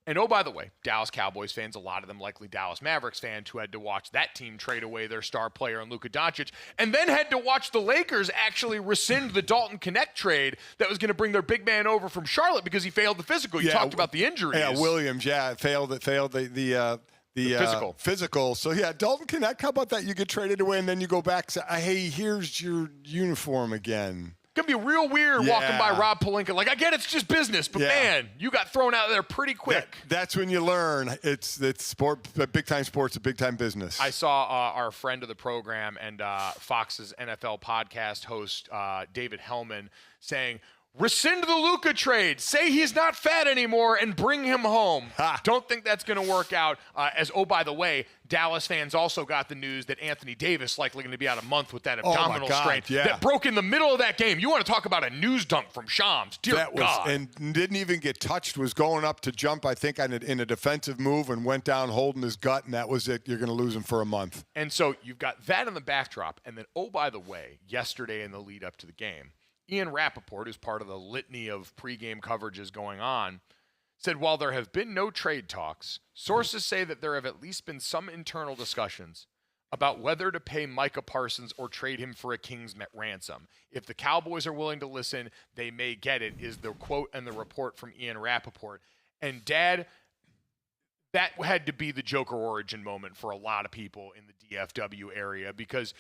And, oh, by the way, Dallas Cowboys fans, a lot of them likely Dallas Mavericks fans who had to watch that team trade away their star player in Luka Doncic and then had to watch the Lakers actually rescind the Dalton Connect trade that was going to bring their big man over from Charlotte because he failed the physical. You talked about the injuries. Yeah, Williams, failed the physical. So, Dalton Connect, how about that? You get traded away, and then you go back and say, hey, here's your uniform again. It's going to be real weird walking by Rob Pelinka. Like, I get it's just business, but, man, you got thrown out there pretty quick. That's when you learn it's sport, big-time sports, a big-time business. I saw our friend of the program and Fox's NFL podcast host, David Hellman, saying, rescind the Luka trade. Say he's not fat anymore and bring him home. Don't think that's going to work out. By the way, Dallas fans also got the news that Anthony Davis likely going to be out a month with that abdominal strain that broke in the middle of that game. You want to talk about a news dump from Shams. Dear God. And didn't even get touched, was going up to jump, I think, in a defensive move and went down holding his gut, and that was it. You're going to lose him for a month. And so you've got that in the backdrop. And then, by the way, yesterday in the lead up to the game, Ian Rappaport, who's part of the litany of pregame coverages going on, said while there have been no trade talks, sources say that there have at least been some internal discussions about whether to pay Micah Parsons or trade him for a king's ransom. If the Cowboys are willing to listen, they may get it, is the quote and the report from Ian Rappaport. And, Dad, that had to be the Joker origin moment for a lot of people in the DFW area because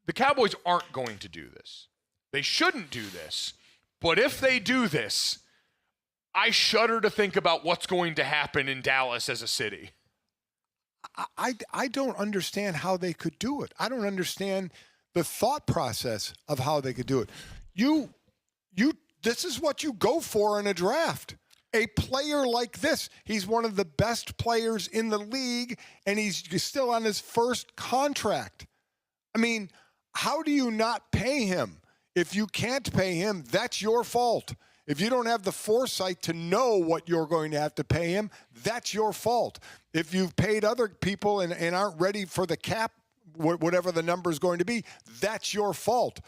the Cowboys aren't going to do this. They shouldn't do this. But if they do this, I shudder to think about what's going to happen in Dallas as a city. I don't understand how they could do it. I don't understand the thought process of how they could do it. This is what you go for in a draft. A player like this. He's one of the best players in the league, and he's still on his first contract. I mean, how do you not pay him? If you can't pay him, that's your fault. If you don't have the foresight to know what you're going to have to pay him, that's your fault. If you've paid other people and aren't ready for the cap, whatever the number is going to be, that's your fault.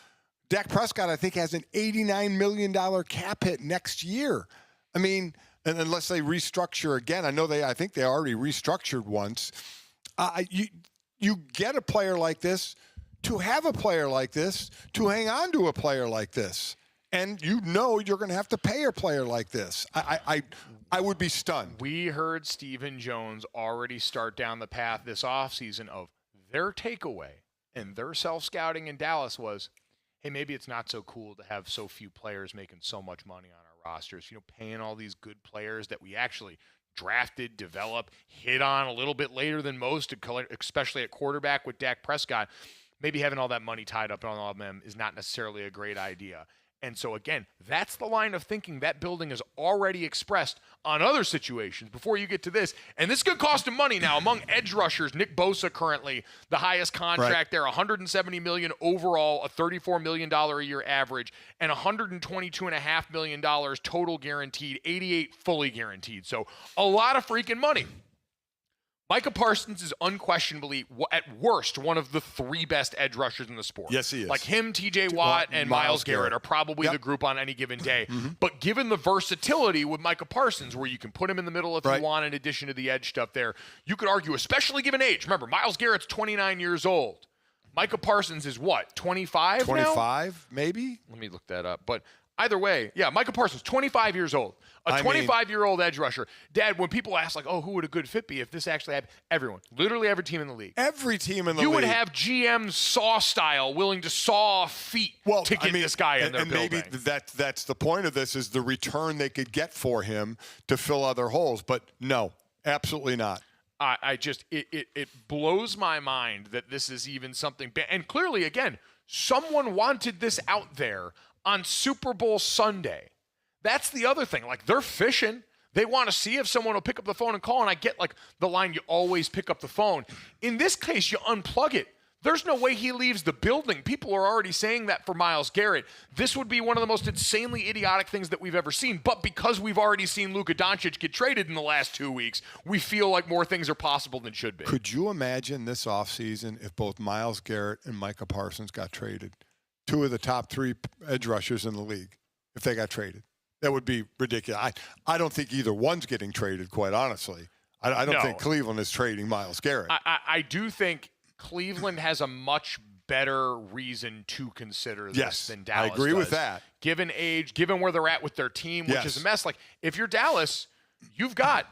Dak Prescott, I think, has an $89 million cap hit next year. I mean, and unless they restructure again, I think they already restructured once. You get a player like this, to have a player like this, to hang on to a player like this. And you're going to have to pay a player like this. I would be stunned. We heard Stephen Jones already start down the path this offseason of their takeaway and their self-scouting in Dallas was, hey, maybe it's not so cool to have so few players making so much money on our rosters, paying all these good players that we actually drafted, developed, hit on a little bit later than most, especially at quarterback with Dak Prescott. Maybe having all that money tied up on all of them is not necessarily a great idea. And so, again, that's the line of thinking that building has already expressed on other situations before you get to this. And this could cost him money now. Among edge rushers, Nick Bosa currently, the highest contract there, $170 million overall, a $34 million a year average, and $122.5 million total guaranteed, 88 fully guaranteed. So a lot of freaking money. Micah Parsons is unquestionably, at worst, one of the three best edge rushers in the sport. Yes, he is. Like him, T.J. Watt, and Myles Garrett are probably the group on any given day. Mm-hmm. But given the versatility with Micah Parsons, where you can put him in the middle if you want in addition to the edge stuff there, you could argue, especially given age. Remember, Myles Garrett's 29 years old. Micah Parsons is what, 25 now? 25, maybe? Let me look that up. But either way, yeah, Micah Parsons, 25 years old. A 25-year-old edge rusher. Dad, when people ask, like, who would a good fit be if this actually happened? Everyone. Literally every team in the league. Every team in the league. You would have GMs Saw style willing to saw off feet to get this guy in their building. And maybe that's the point of this is the return they could get for him to fill other holes. But no, absolutely not. It blows my mind that this is even something. And clearly, again, someone wanted this out there on Super Bowl Sunday. That's the other thing. Like, they're fishing. They want to see if someone will pick up the phone and call. And I get, like, the line, you always pick up the phone. In this case, you unplug it. There's no way he leaves the building. People are already saying that for Myles Garrett. This would be one of the most insanely idiotic things that we've ever seen. But because we've already seen Luka Doncic get traded in the last 2 weeks, we feel like more things are possible than should be. Could you imagine this offseason if both Myles Garrett and Micah Parsons got traded? Two of the top three edge rushers in the league, if they got traded. That would be ridiculous. I don't think either one's getting traded, quite honestly. I don't think Cleveland is trading Myles Garrett. I do think Cleveland has a much better reason to consider this than Dallas I agree does. with that. Given age, given where they're at with their team, which is a mess. Like, if you're Dallas, you've got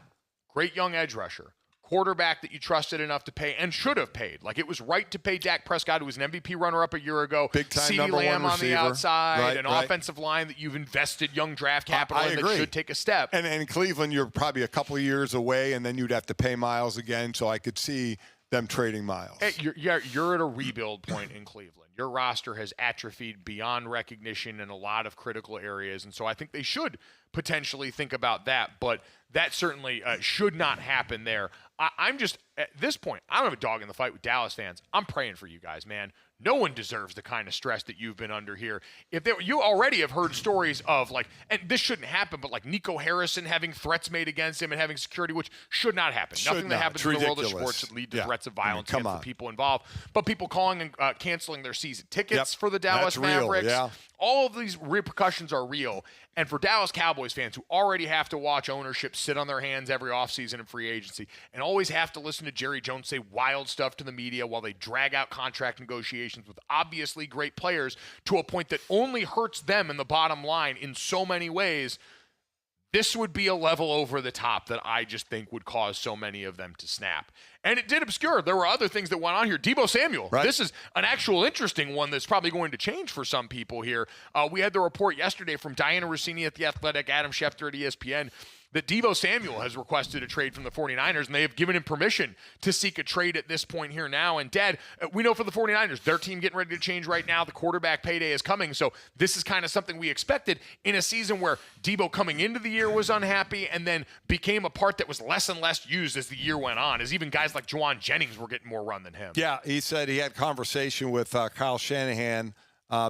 great young edge rusher, quarterback that you trusted enough to pay and should have paid. Like, it was right to pay Dak Prescott, who was an MVP runner-up a year ago. Big-time CeeDee Lamb on the outside, an right. offensive line that you've invested young draft capital in agree. that should take a step. And in Cleveland, you're probably a couple of years away, and then you'd have to pay Myles again, so I could see them trading Myles. Hey, you're at a rebuild point in Cleveland. Your roster has atrophied beyond recognition in a lot of critical areas, and so I think they should potentially think about that, but that certainly should not happen there. I'm just, at this point, I don't have a dog in the fight with Dallas fans. I'm praying for you guys, man. No one deserves the kind of stress that you've been under here. You already have heard stories of, like, and this shouldn't happen, but like Nico Harrison having threats made against him and having security, which should not happen. Nothing that happens in the world of sports should lead to threats of violence against the people involved. But people calling and canceling their season tickets for the Dallas Mavericks, all of these repercussions are real. And for Dallas Cowboys fans who already have to watch ownership sit on their hands every offseason and free agency and always have to listen to Jerry Jones say wild stuff to the media while they drag out contract negotiations with obviously great players to a point that only hurts them in the bottom line in so many ways, this would be a level over the top that I just think would cause so many of them to snap. And it did obscure. There were other things that went on here. Deebo Samuel. Right. This is an actual interesting one that's probably going to change for some people here. We had the report yesterday from Diana Rossini at The Athletic, Adam Schefter at ESPN, that Deebo Samuel has requested a trade from the 49ers, and they have given him permission to seek a trade at this point here now. And, Dad, we know for the 49ers, their team getting ready to change right now. The quarterback payday is coming, so this is kind of something we expected in a season where Deebo coming into the year was unhappy and then became a part that was less and less used as the year went on, as even guys like Juwan Jennings were getting more run than him. Yeah, he said he had conversation with Kyle Shanahan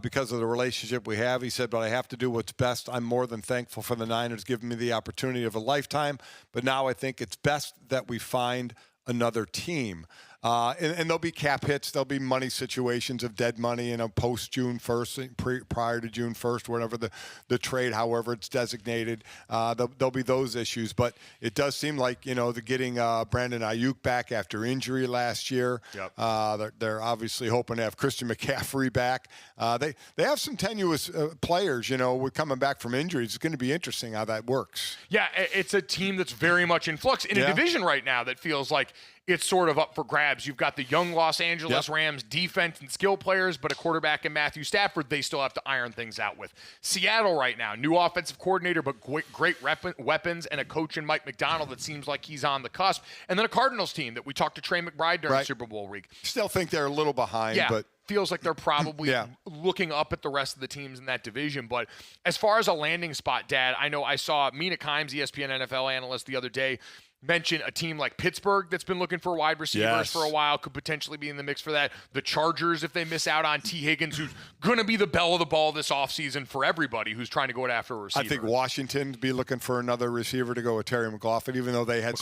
because of the relationship we have. He said, but I have to do what's best. I'm more than thankful for the Niners giving me the opportunity of a lifetime, but now I think it's best that we find another team. And there'll be cap hits. There'll be money situations of dead money, post June 1st, prior to June 1st, whatever the trade, however it's designated. There'll be those issues. But it does seem like, they're getting Brandon Ayuk back after injury last year. Yep. They're obviously hoping to have Christian McCaffrey back. They have some tenuous players, we're coming back from injuries. It's going to be interesting how that works. Yeah, it's a team that's very much in flux in a division right now that feels like it's sort of up for grabs. You've got the young Los Angeles Rams defense and skill players, but a quarterback in Matthew Stafford they still have to iron things out with. Seattle right now, new offensive coordinator, but great weapons, and a coach in Mike McDonald that seems like he's on the cusp. And then a Cardinals team that we talked to Trey McBride during Super Bowl week. Still think they're a little behind, but feels like they're probably looking up at the rest of the teams in that division. But as far as a landing spot, Dad, I know I saw Mina Kimes, ESPN NFL analyst, the other day mention a team like Pittsburgh that's been looking for wide receivers for a while, could potentially be in the mix for that. The Chargers, if they miss out on T. Higgins, who's going to be the bell of the ball this offseason for everybody who's trying to go after a receiver. I think Washington be looking for another receiver to go with Terry McLaurin, even though they had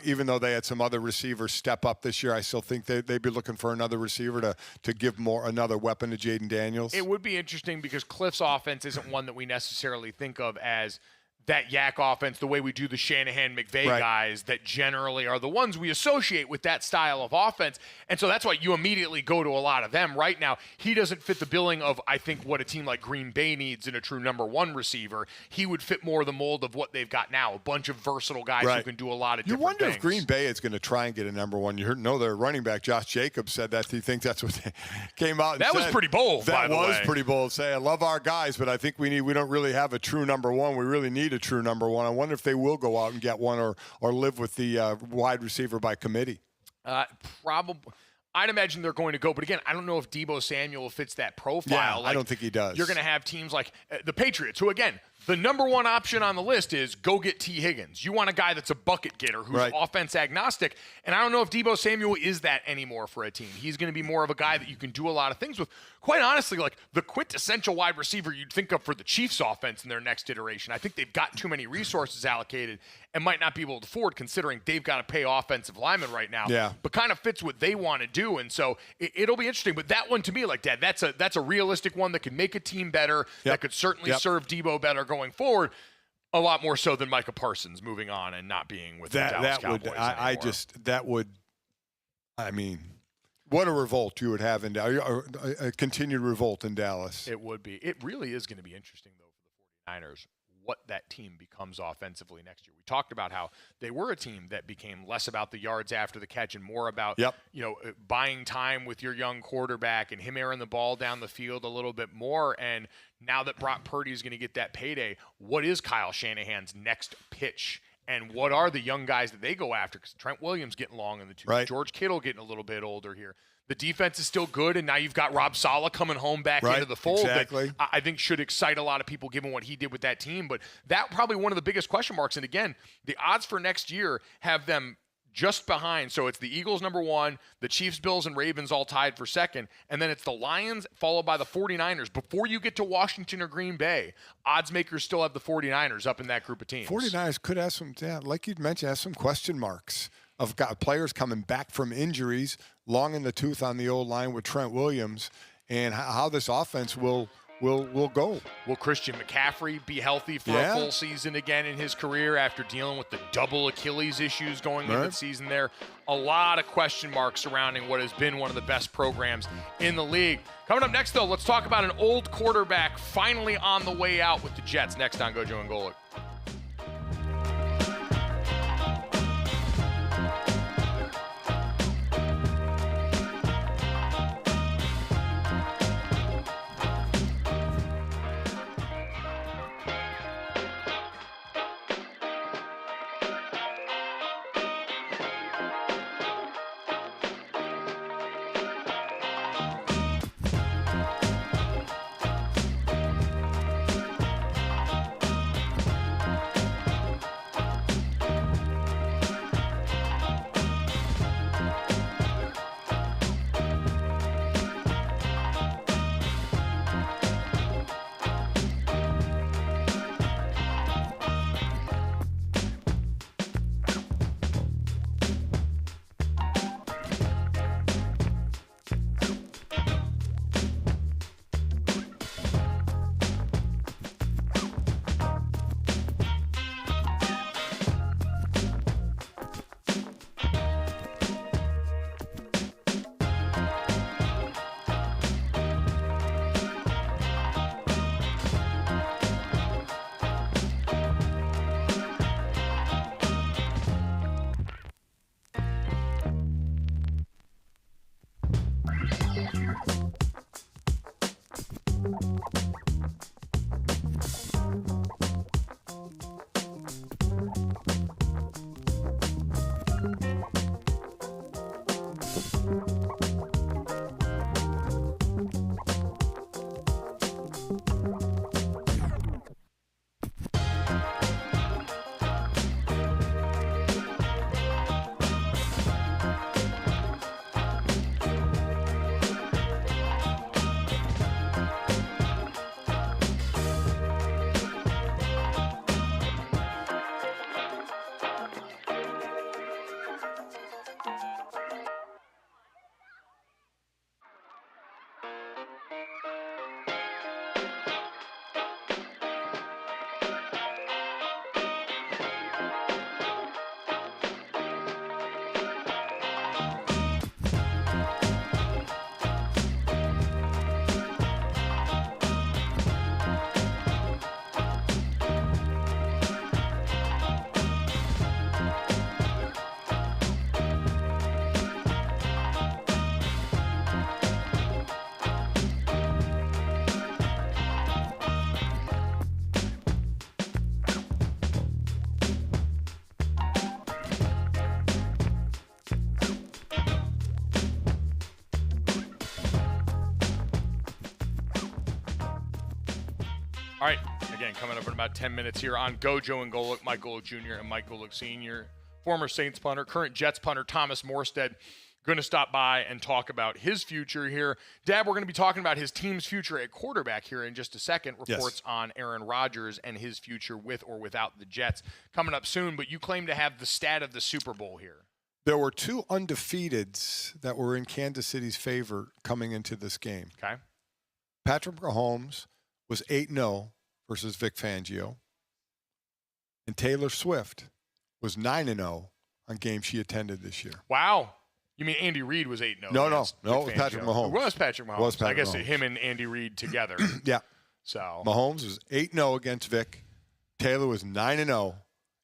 even though they had some other receivers step up this year. I still think they'd be looking for another receiver to give another weapon to Jaden Daniels. It would be interesting because Cliff's offense isn't one that we necessarily think of as that Yak offense, the way we do the Shanahan McVay guys that generally are the ones we associate with that style of offense. And so that's why you immediately go to a lot of them. Right now, he doesn't fit the billing of, I think, what a team like Green Bay needs in a true number one receiver. He would fit more the mold of what they've got now, a bunch of versatile guys who can do a lot of different things. You wonder if Green Bay is going to try and get a number one. You know their running back, Josh Jacobs, said that he thinks that's what they came out and said. That was pretty bold, by the way. That was pretty bold. Say, I love our guys, but I think we don't really have a true number one. We really need a true number one. I wonder if they will go out and get one or live with the wide receiver by committee. Probably. I'd imagine they're going to go. But again, I don't know if Deebo Samuel fits that profile. Yeah, I don't think he does. You're going to have teams like the Patriots, who, again, the number one option on the list is go get T. Higgins. You want a guy that's a bucket getter who's offense agnostic. And I don't know if Deebo Samuel is that anymore for a team. He's going to be more of a guy that you can do a lot of things with. Quite honestly, like the quintessential wide receiver you'd think of for the Chiefs offense in their next iteration. I think they've got too many resources allocated and might not be able to afford, considering they've got to pay offensive linemen right now. Yeah. But kind of fits what they want to do. And so it'll be interesting. But that one to me, like, Dad, that's a realistic one that could make a team better, that could certainly serve Deebo better going forward. A lot more so than Micah Parsons moving on and not being with the Dallas Cowboys anymore. What a revolt you would have in a continued revolt in Dallas. It would be. It really is going to be interesting, though, for the 49ers, what that team becomes offensively next year. We talked about how they were a team that became less about the yards after the catch and more about buying time with your young quarterback and him airing the ball down the field a little bit more. And now that Brock Purdy is going to get that payday, what is Kyle Shanahan's next pitch? And what are the young guys that they go after? Because Trent Williams getting long in the tooth. George Kittle getting a little bit older here. The defense is still good, and now you've got Rob Saleh coming home back into the fold. Exactly. That I think should excite a lot of people given what he did with that team. But that probably one of the biggest question marks. And again, the odds for next year have them just behind. So it's the Eagles number one, the Chiefs, Bills, and Ravens all tied for second, and then it's the Lions followed by the 49ers. Before you get to Washington or Green Bay, odds makers still have the 49ers up in that group of teams. 49ers could have some, like you'd mentioned, have some question marks of players coming back from injuries, long in the tooth on the old line with Trent Williams, and how this offense will will go. Will Christian McCaffrey be healthy for a full season again in his career after dealing with the double Achilles issues going into the season there? A lot of question marks surrounding what has been one of the best programs in the league. Coming up next, though, let's talk about an old quarterback finally on the way out with the Jets. Next on Gojo and Golic. All right, again, coming up in about 10 minutes here on Gojo and Golic, Mike Golic Jr. and Mike Golic Sr. Former Saints punter, current Jets punter Thomas Morstead going to stop by and talk about his future here. Dab, we're going to be talking about his team's future at quarterback here in just a second. Reports on Aaron Rodgers and his future with or without the Jets coming up soon, but you claim to have the stat of the Super Bowl here. There were two undefeateds that were in Kansas City's favor coming into this game. Okay. Patrick Mahomes was 8-0 versus Vic Fangio. And Taylor Swift was 9-0 on games she attended this year. Wow. You mean Andy Reid was 8-0? No, it was Patrick Mahomes. It was Patrick Mahomes. I guess him and Andy Reid together. Yeah. So Mahomes was 8-0 against Vic. Taylor was 9-0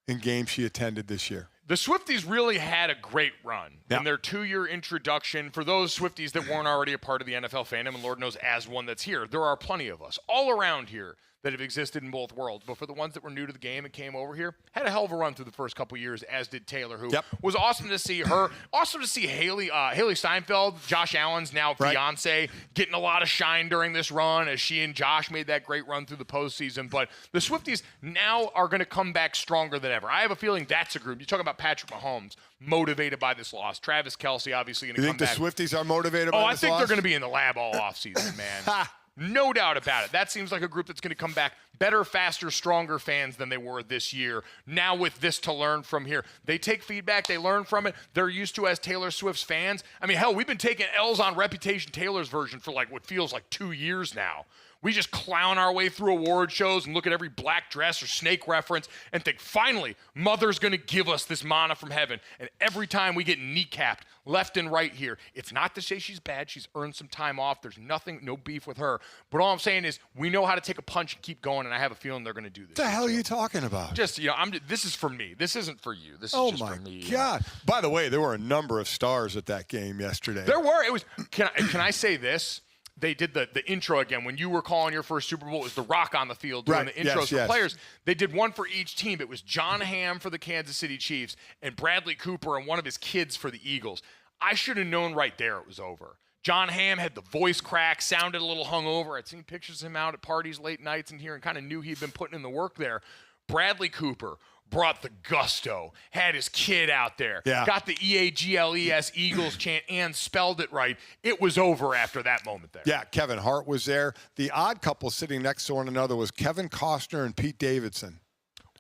in games she attended this year. The Swifties really had a great run in their 2-year introduction. For those Swifties that weren't already a part of the NFL fandom, and Lord knows as one that's here, there are plenty of us all around here that have existed in both worlds. But for the ones that were new to the game and came over here, had a hell of a run through the first couple years, as did Taylor, who was awesome to see her. Awesome to see Haley Steinfeld, Josh Allen's now fiance, getting a lot of shine during this run as she and Josh made that great run through the postseason. But the Swifties now are going to come back stronger than ever. I have a feeling that's a group. You talk about Patrick Mahomes, motivated by this loss. Travis Kelce, obviously, going to come back. You think the Swifties are motivated by this loss? I think they're going to be in the lab all offseason, man. No doubt about it. That seems like a group that's going to come back better, faster, stronger fans than they were this year. Now with this to learn from here, they take feedback, they learn from it. They're used to as Taylor Swift's fans. I mean, hell, we've been taking L's on Reputation Taylor's version for like what feels like 2 years now. We just clown our way through award shows and look at every black dress or snake reference and think, finally, Mother's going to give us this manna from heaven. And every time we get kneecapped left and right here, it's not to say she's bad. She's earned some time off. There's nothing, no beef with her. But all I'm saying is we know how to take a punch and keep going, and I have a feeling they're going to do this. What the hell are you talking about? Just, this is for me. This isn't for you. This is just for me. Oh, my God. By the way, there were a number of stars at that game yesterday. There were. It was. Can I say this? They did the intro again. When you were calling your first Super Bowl, it was The Rock on the field doing the intros for players. They did one for each team. It was John Hamm for the Kansas City Chiefs and Bradley Cooper and one of his kids for the Eagles. I should have known right there it was over. John Hamm had the voice crack, sounded a little hungover. I'd seen pictures of him out at parties late nights and here and kind of knew he'd been putting in the work there. Bradley Cooper brought the gusto, had his kid out there, got the EAGLES Eagles chant and spelled it right. It was over after that moment there. Yeah, Kevin Hart was there. The odd couple sitting next to one another was Kevin Costner and Pete Davidson.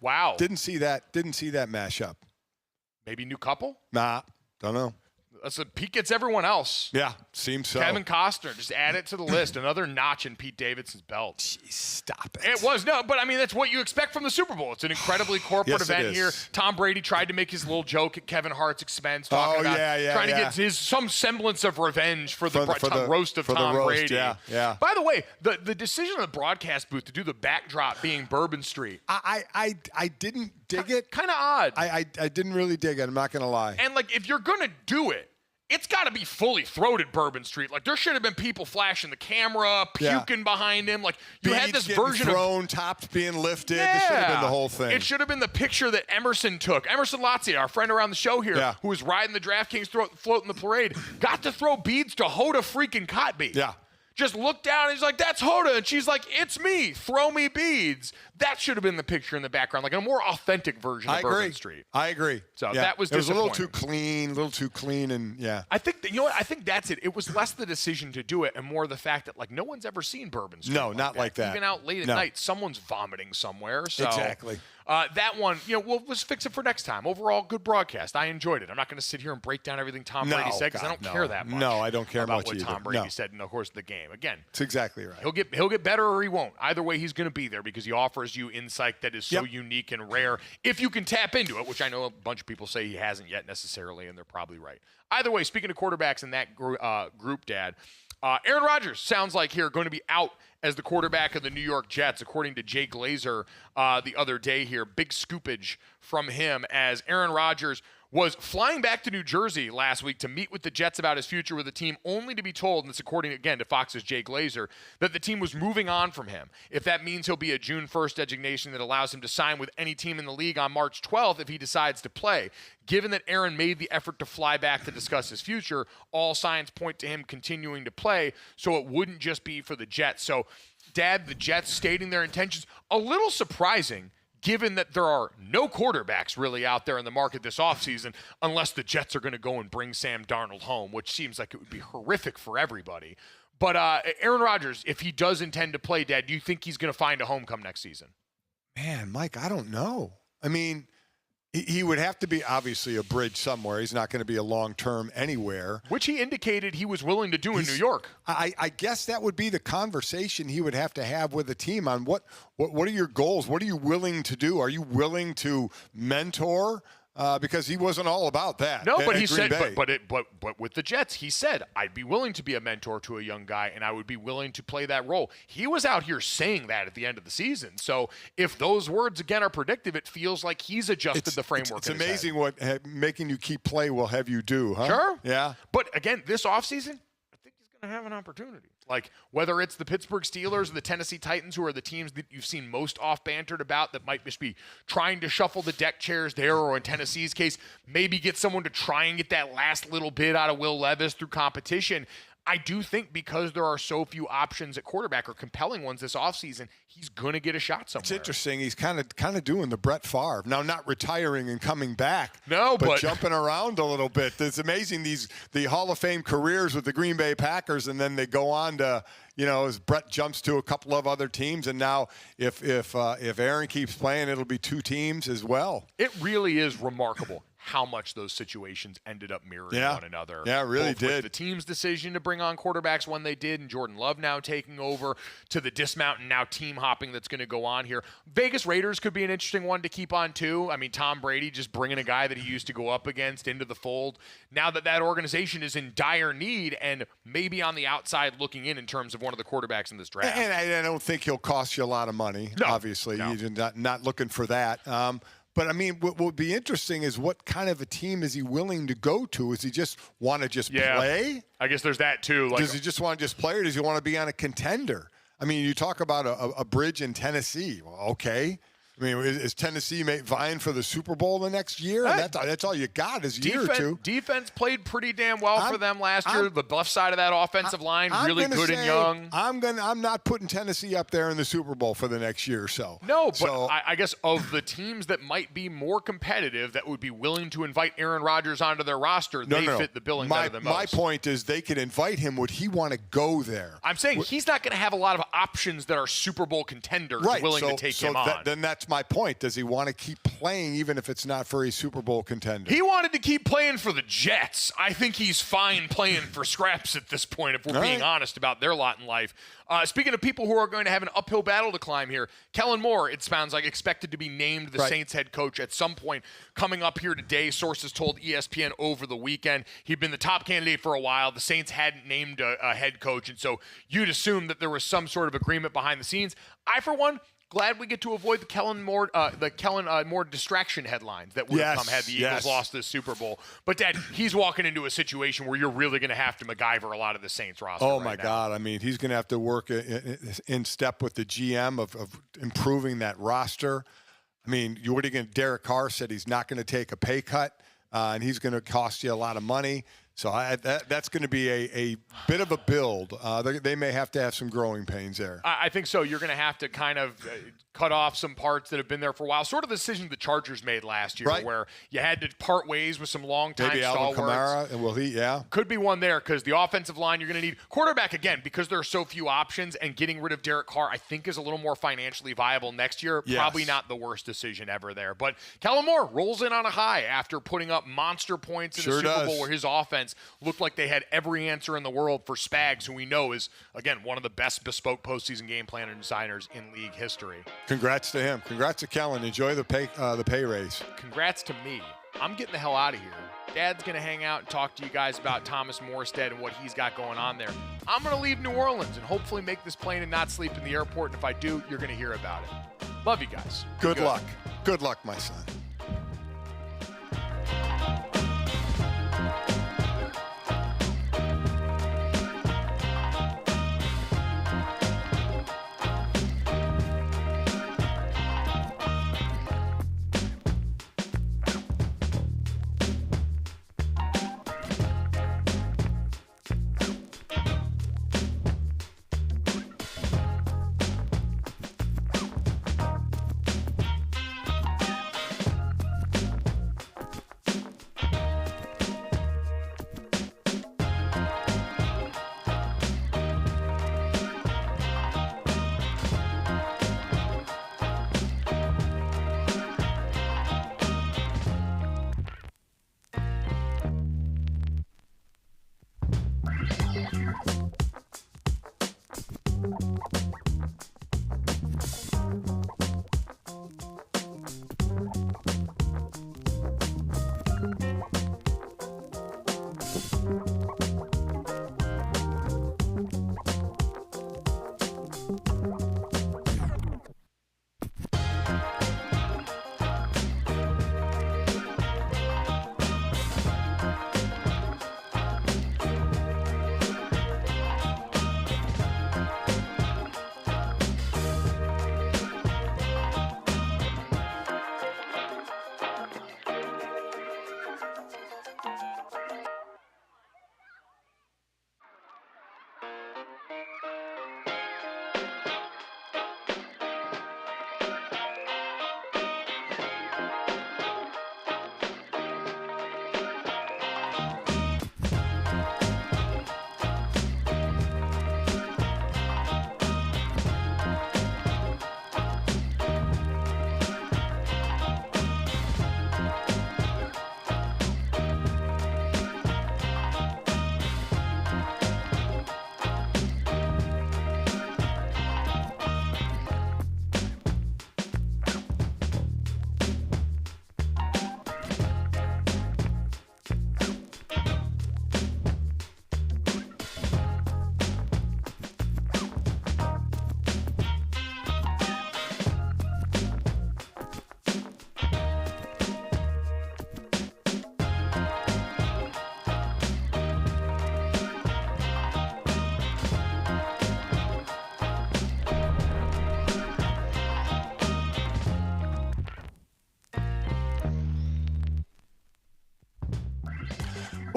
Wow. Didn't see that mashup. Maybe new couple? Nah, don't know. So Pete gets everyone else. Yeah, seems so. Kevin Costner, just add it to the list. Another notch in Pete Davidson's belt. Jeez, stop it. It was, no, but I mean, that's what you expect from the Super Bowl. It's an incredibly corporate event here. Tom Brady tried to make his little joke at Kevin Hart's expense, talking about trying to get some semblance of revenge for the roast of Tom Brady. Yeah. By the way, the decision of the broadcast booth to do the backdrop being Bourbon Street. I didn't dig it. Kind of odd. I didn't really dig it. I'm not going to lie. And, like, if you're going to do it, it's got to be fully throated Bourbon Street. Like, there should have been people flashing the camera, puking behind him. Like, you had this version of tops being lifted. This should have been the whole thing. It should have been the picture that Emerson took. Emerson Lazia, our friend around the show here, who was riding the DraftKings float in the parade, got to throw beads to Hoda freaking Kotb. Yeah. Just looked down and he's like, that's Hoda. And she's like, it's me. Throw me beads. That should have been the picture in the background, like a more authentic version of Bourbon Street. I agree. So that was disappointing. It was a little too clean, and I think that, you know what? I think that's it. It was less the decision to do it and more the fact that, like, no one's ever seen Bourbon Street. No, not like that. Even out late at night, someone's vomiting somewhere. So exactly. That one, let's fix it for next time. Overall, good broadcast. I enjoyed it. I'm not going to sit here and break down everything Tom Brady said because I don't care that much. No, I don't care about much what either. Tom Brady said in the course of the game. Again, that's exactly right. He'll get better or he won't. Either way, he's going to be there because he offers you insight that is so unique and rare if you can tap into it, which I know a bunch of people say he hasn't yet necessarily, and they're probably right. Either way, speaking of quarterbacks in that group, Dad, Aaron Rodgers sounds like here going to be out as the quarterback of the New York Jets, according to Jay Glazer the other day here. Big scoopage from him as Aaron Rodgers was flying back to New Jersey last week to meet with the Jets about his future with the team, only to be told, and it's according again to Fox's Jay Glazer, that the team was moving on from him. If that means he'll be a June 1st designation that allows him to sign with any team in the league on March 12th if he decides to play. Given that Aaron made the effort to fly back to discuss his future, all signs point to him continuing to play, so it wouldn't just be for the Jets. So, Dad, the Jets stating their intentions, a little surprising, given that there are no quarterbacks really out there in the market this offseason, unless the Jets are going to go and bring Sam Darnold home, which seems like it would be horrific for everybody. But Aaron Rodgers, if he does intend to play, Dad, do you think he's going to find a home come next season? Man, Mike, I don't know. I mean, he would have to be obviously a bridge somewhere. He's not going to be a long-term anywhere. Which he indicated he was willing to do in New York. I guess that would be the conversation he would have to have with the team on what are your goals? What are you willing to do? Are you willing to mentor? Because he wasn't all about that. No, but he said, but with the Jets, he said, I'd be willing to be a mentor to a young guy, and I would be willing to play that role. He was out here saying that at the end of the season. So if those words, again, are predictive, it feels like he's adjusted the framework. It's amazing what making you keep play will have you do, huh? Sure. Yeah. But, again, this offseason, I think he's going to have an opportunity. Like, whether it's the Pittsburgh Steelers or the Tennessee Titans, who are the teams that you've seen most off-bantered about that might just be trying to shuffle the deck chairs there, or in Tennessee's case, maybe get someone to try and get that last little bit out of Will Levis through competition. I do think because there are so few options at quarterback or compelling ones this offseason, he's going to get a shot somewhere. It's interesting. He's kind of doing the Brett Favre. Now, not retiring and coming back. No, but jumping around a little bit. It's amazing the Hall of Fame careers with the Green Bay Packers, and then they go on to, as Brett jumps to a couple of other teams, and now if Aaron keeps playing, it'll be 2 teams as well. It really is remarkable how much those situations ended up mirroring one another. Yeah, it really Both did. With the team's decision to bring on quarterbacks when they did, and Jordan Love now taking over, to the dismount and now team hopping that's going to go on here. Vegas Raiders could be an interesting one to keep on too. I mean, Tom Brady just bringing a guy that he used to go up against into the fold. Now that organization is in dire need and maybe on the outside looking in terms of one of the quarterbacks in this draft. And I don't think he'll cost you a lot of money. No, obviously, no. You're not looking for that. But, I mean, what would be interesting is what kind of a team is he willing to go to? Does he just want to play? I guess there's that too. Does he just want to play, or does he want to be on a contender? I mean, you talk about a bridge in Tennessee. Well, okay. I mean, is Tennessee vying for the Super Bowl the next year? And that's all you got is a year or two. Defense played pretty damn well for them last year. The left side of that offensive line, really good and young. I'm not putting Tennessee up there in the Super Bowl for the next year or so. No, but I guess of the teams that might be more competitive that would be willing to invite Aaron Rodgers onto their roster, they fit the billing better than most. My point is they could invite him. Would he want to go there? I'm saying he's not going to have a lot of options that are Super Bowl contenders willing to take him on. Then that's my point. Does he want to keep playing even if it's not for a Super Bowl contender? He wanted to keep playing for the Jets. I think he's fine playing for scraps at this point, if we're being honest about their lot in life. Speaking of people who are going to have an uphill battle to climb here, Kellen Moore, it sounds like, expected to be named the Saints head coach at some point coming up here today. Sources told ESPN over the weekend. He'd been the top candidate for a while. The Saints hadn't named a head coach, and so you'd assume that there was some sort of agreement behind the scenes. I, for one, glad we get to avoid the Kellen Moore distraction headlines that would have come had the Eagles lost this Super Bowl. But, Dad, he's walking into a situation where you're really going to have to MacGyver a lot of the Saints roster. Oh, my God. I mean, he's going to have to work in step with the GM of improving that roster. I mean, Derek Carr said he's not going to take a pay cut, and he's going to cost you a lot of money. So that's going to be a bit of a build. They may have to have some growing pains there. I think so. You're going to have to kind of cut off some parts that have been there for a while. Sort of the decision the Chargers made last year, where you had to part ways with some long-time stalwarts. Maybe Alvin Kamara, Could be one there because the offensive line you're going to need. Quarterback, again, because there are so few options, and getting rid of Derek Carr, I think, is a little more financially viable next year. Yes. Probably not the worst decision ever there. But Kellen Moore rolls in on a high after putting up monster points in the Super Bowl where his offense looked like they had every answer in the world for Spags, who we know is, again, one of the best bespoke postseason game plan designers in league history. Congrats to him. Congrats to Kellen. Enjoy the pay raise. Congrats to me. I'm getting the hell out of here. Dad's going to hang out and talk to you guys about Thomas Morstead and what he's got going on there. I'm going to leave New Orleans and hopefully make this plane and not sleep in the airport. And if I do, you're going to hear about it. Love you guys. Good luck. Good luck, my son.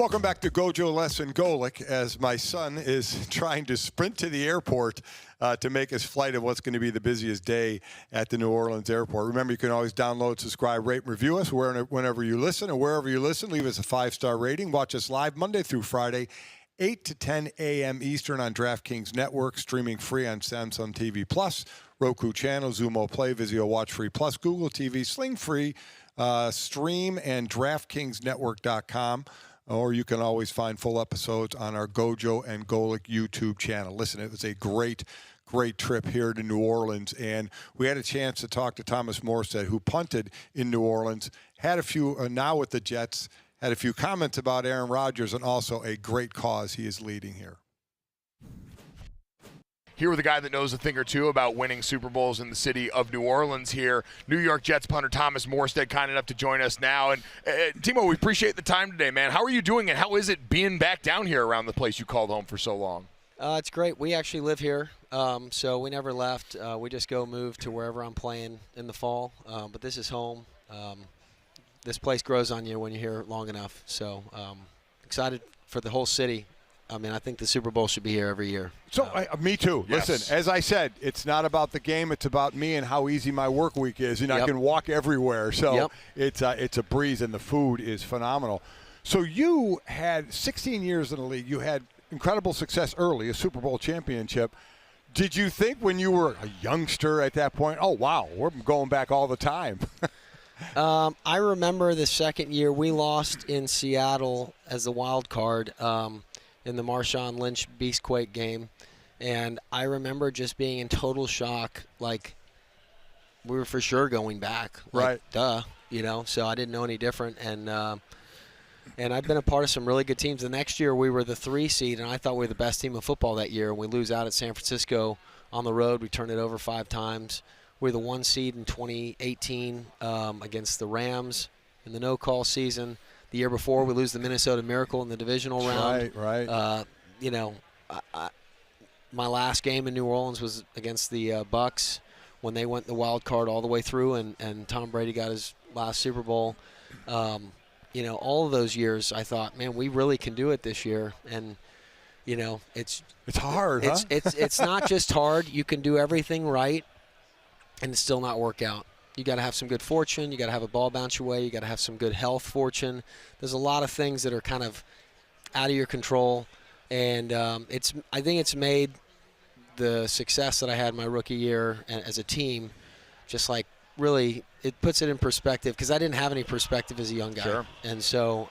Welcome back to Gojo Lesson Golic, as my son is trying to sprint to the airport to make his flight of what's going to be the busiest day at the New Orleans airport. Remember, you can always download, subscribe, rate, and review us whenever you listen, and wherever you listen, leave us a 5-star rating. Watch us live Monday through Friday, 8 to 10 a.m. Eastern on DraftKings Network, streaming free on Samsung TV Plus, Roku channel, Xumo Play, Vizio Watch Free Plus, Google TV, Sling Free, Stream, and DraftKingsNetwork.com. Or you can always find full episodes on our Gojo and Golic YouTube channel. Listen, it was a great trip here to New Orleans, and we had a chance to talk to Thomas Morstead, who punted in New Orleans, had a few, now with the Jets, had a few comments about Aaron Rodgers, and also a great cause he is leading here. Here with a guy that knows a thing or two about winning Super Bowls in the city of New Orleans here. New York Jets punter Thomas Morstead, kind enough to join us now. And Timo, we appreciate the time today, man. How are you doing, and how is it being back down here around the place you called home for so long? It's great. We actually live here, so we never left. We just go move to wherever I'm playing in the fall. But this is home. This place grows on you when you're here long enough. So excited for the whole city. I mean, I think the Super Bowl should be here every year. So, me too. Yes. Listen, as I said, it's not about the game. It's about me and how easy my work week is. I can walk everywhere. So it's a breeze, and the food is phenomenal. So you had 16 years in the league. You had incredible success early, a Super Bowl championship. Did you think when you were a youngster at that point, oh, wow, we're going back all the time? I remember the second year we lost in Seattle as the wild card. In the Marshawn Lynch Beastquake game, and I remember just being in total shock, like we were for sure going back, like, right? Duh, So I didn't know any different, and I've been a part of some really good teams. The next year we were the 3 seed, and I thought we were the best team of football that year. And we lose out at San Francisco on the road. We turned it over 5 times. We were the 1 seed in 2018 against the Rams in the no-call season. The year before, we lose the Minnesota Miracle in the divisional round. Right. My last game in New Orleans was against the Bucks when they went the wild card all the way through, and Tom Brady got his last Super Bowl. All of those years, I thought, man, we really can do it this year. And it's hard. It's not just hard. You can do everything right, and still not work out. You got to have some good fortune. You got to have a ball bounce your way. You got to have some good health fortune. There's a lot of things that are kind of out of your control, and I think it's made the success that I had my rookie year as a team, just like really, it puts it in perspective, because I didn't have any perspective as a young guy. Sure. And so,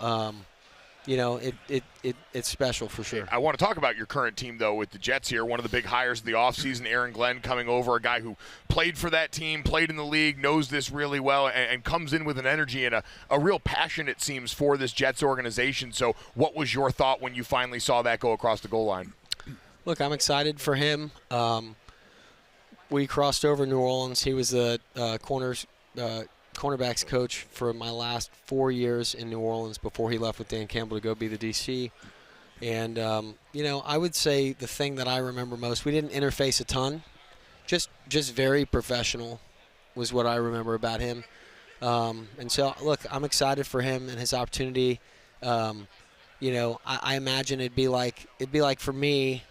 it's special for sure. I want to talk about your current team, though, with the Jets here. One of the big hires of the offseason, Aaron Glenn, coming over, a guy who played for that team, played in the league, knows this really well, and comes in with an energy and a real passion, it seems, for this Jets organization. So what was your thought when you finally saw that go across the goal line? Look, I'm excited for him. We crossed over New Orleans. He was the cornerbacks coach for my last 4 years in New Orleans before he left with Dan Campbell to go be the DC. And, I would say the thing that I remember most, we didn't interface a ton. Just very professional was what I remember about him. And so, look, I'm excited for him and his opportunity. I imagine it'd be like for me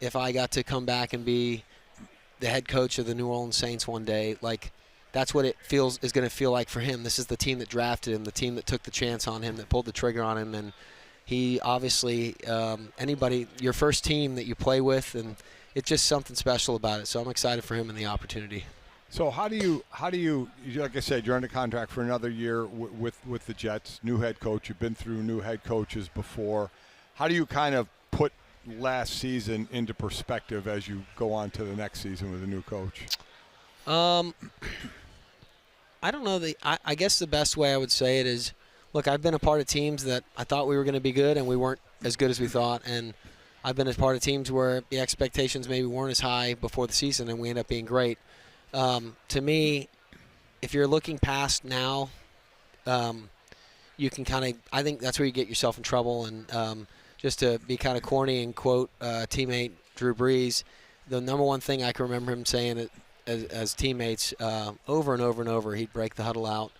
if I got to come back and be the head coach of the New Orleans Saints one day. Like, that's what it is going to feel like for him. This is the team that drafted him, the team that took the chance on him, that pulled the trigger on him, and he obviously your first team that you play with, and it's just something special about it. So I'm excited for him and the opportunity. So how do you, like I said, you're under contract for another year with the Jets, new head coach. You've been through new head coaches before. How do you kind of put last season into perspective as you go on to the next season with a new coach? I don't know. I guess the best way I would say it is, look, I've been a part of teams that I thought we were going to be good and we weren't as good as we thought. And I've been a part of teams where the expectations maybe weren't as high before the season and we end up being great. To me, if you're looking past now, you can kind of, I think that's where you get yourself in trouble. And just to be kind of corny and quote teammate Drew Brees, the number one thing I can remember him saying as teammates over and over and over, he'd break the huddle out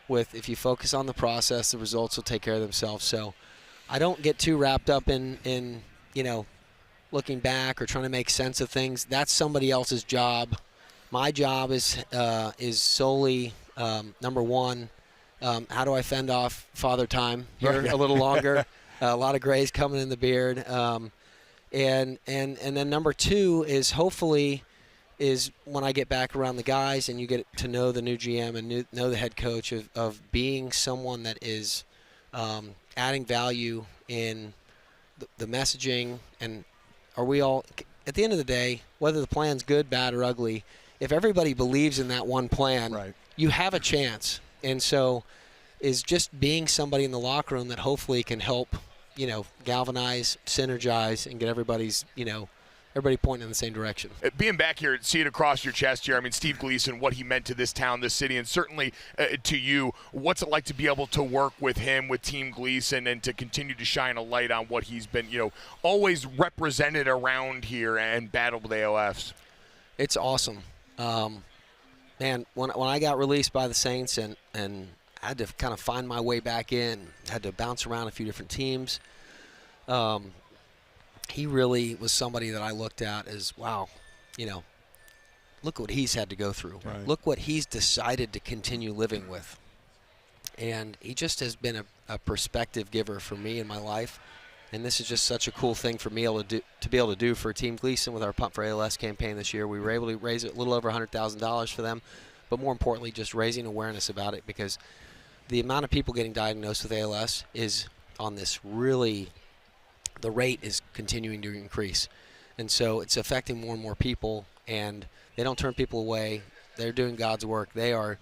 with, if you focus on the process, the results will take care of themselves. So I don't get too wrapped up in looking back or trying to make sense of things. That's somebody else's job. My job is solely number one. How do I fend off Father Time here a little longer? A lot of grays coming in the beard. And then number two is hopefully is when I get back around the guys and you get to know the new GM and know the head coach of being someone that is adding value in the messaging. And are we all, at the end of the day, whether the plan's good, bad, or ugly, if everybody believes in that one plan, you have a chance. And so is just being somebody in the locker room that hopefully can help, galvanize, synergize, and get everybody's, everybody pointing in the same direction. Being back here, see it across your chest here. I mean, Steve Gleason, what he meant to this town, this city, and certainly to you. What's it like to be able to work with him, with Team Gleason, and to continue to shine a light on what he's been, always represented around here and battled with AOFs? It's awesome. Man, when I got released by the Saints and I had to kind of find my way back in, had to bounce around a few different teams, he really was somebody that I looked at as, wow, look what he's had to go through. Right. Look what he's decided to continue living with. And he just has been a perspective giver for me in my life. And this is just such a cool thing for me to be able to do for Team Gleason with our Pump for ALS campaign this year. We were able to raise a little over $100,000 for them, but more importantly, just raising awareness about it, because the amount of people getting diagnosed with ALS is on this really, the rate is continuing to increase. And so it's affecting more and more people, and they don't turn people away. They're doing God's work. They're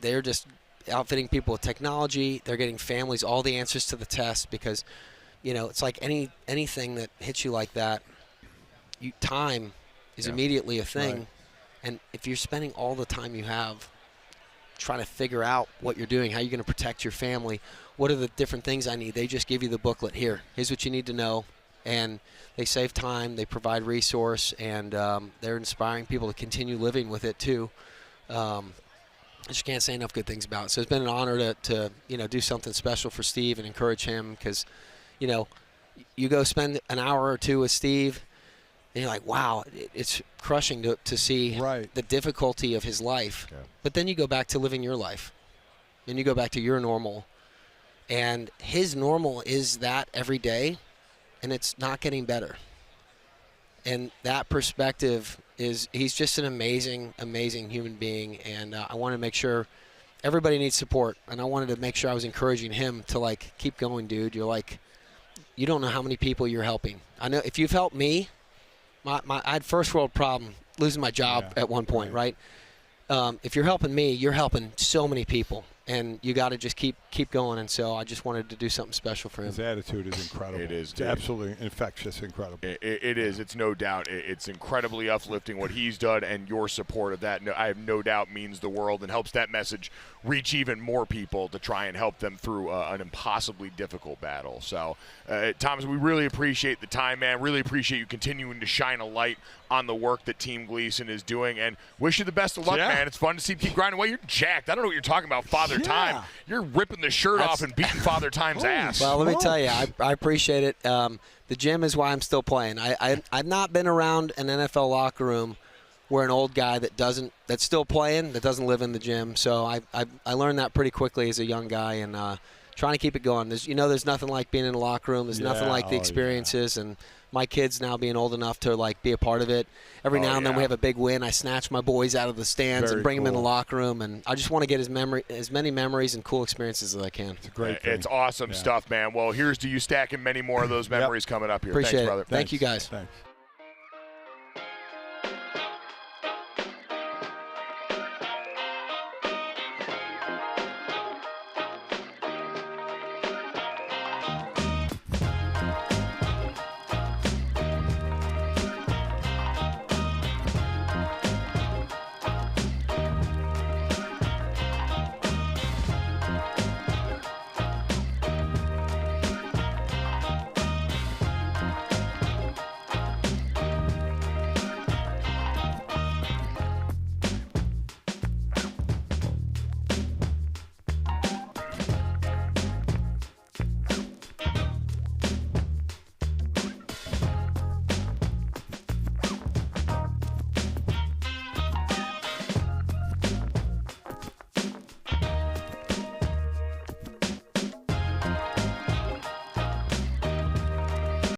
just outfitting people with technology. They're getting families all the answers to the test, because it's like anything that hits you like that, time is immediately a thing. Right. And if you're spending all the time you have trying to figure out what you're doing, how you're going to protect your family, what are the different things I need, they just give you the booklet. Here's what you need to know. And they save time, they provide resource, and they're inspiring people to continue living with it too. I just can't say enough good things about it. So it's been an honor to do something special for Steve and encourage him, because you go spend an hour or two with Steve, and you're like, wow, it's crushing to see the difficulty of his life. Yeah. But then you go back to living your life, and you go back to your normal, and his normal is that every day, and it's not getting better. And that perspective is, he's just an amazing, amazing human being, and I want to make sure everybody needs support, and I wanted to make sure I was encouraging him to, keep going, dude. You don't know how many people you're helping. I know if you've helped me, I had first world problem, losing my job at one point, right? If you're helping me, you're helping so many people, and you got to just keep going. And so I just wanted to do something special for him. His attitude is incredible. It is. It's absolutely infectious, incredible. It is. It's no doubt. It's incredibly uplifting what he's done, and your support of that, I have no doubt, means the world and helps that message reach even more people to try and help them through an impossibly difficult battle. So, Thomas, we really appreciate the time, man. Really appreciate you continuing to shine a light on the work that Team Gleason is doing, and wish you the best of luck, man. It's fun to see you keep grinding away. You're jacked. I don't know what you're talking about, Father Time. You're ripping the shirt off and beating Father Time's ass. Well, let me tell you, I appreciate it. The gym is why I'm still playing. I've not been around an NFL locker room where an old guy that's still playing, that doesn't live in the gym. So I learned that pretty quickly as a young guy, and trying to keep it going. There's nothing like being in a locker room. There's nothing like the experiences, and my kids now being old enough to be a part of it. Every now and then we have a big win, I snatch my boys out of the stands and bring them in the locker room, and I just want to get as many memories and cool experiences as I can. It's a great thing. It's awesome stuff, man. Well, here's to you stacking many more of those memories coming up here. Appreciate Thanks, brother. Thank you, guys. Thanks.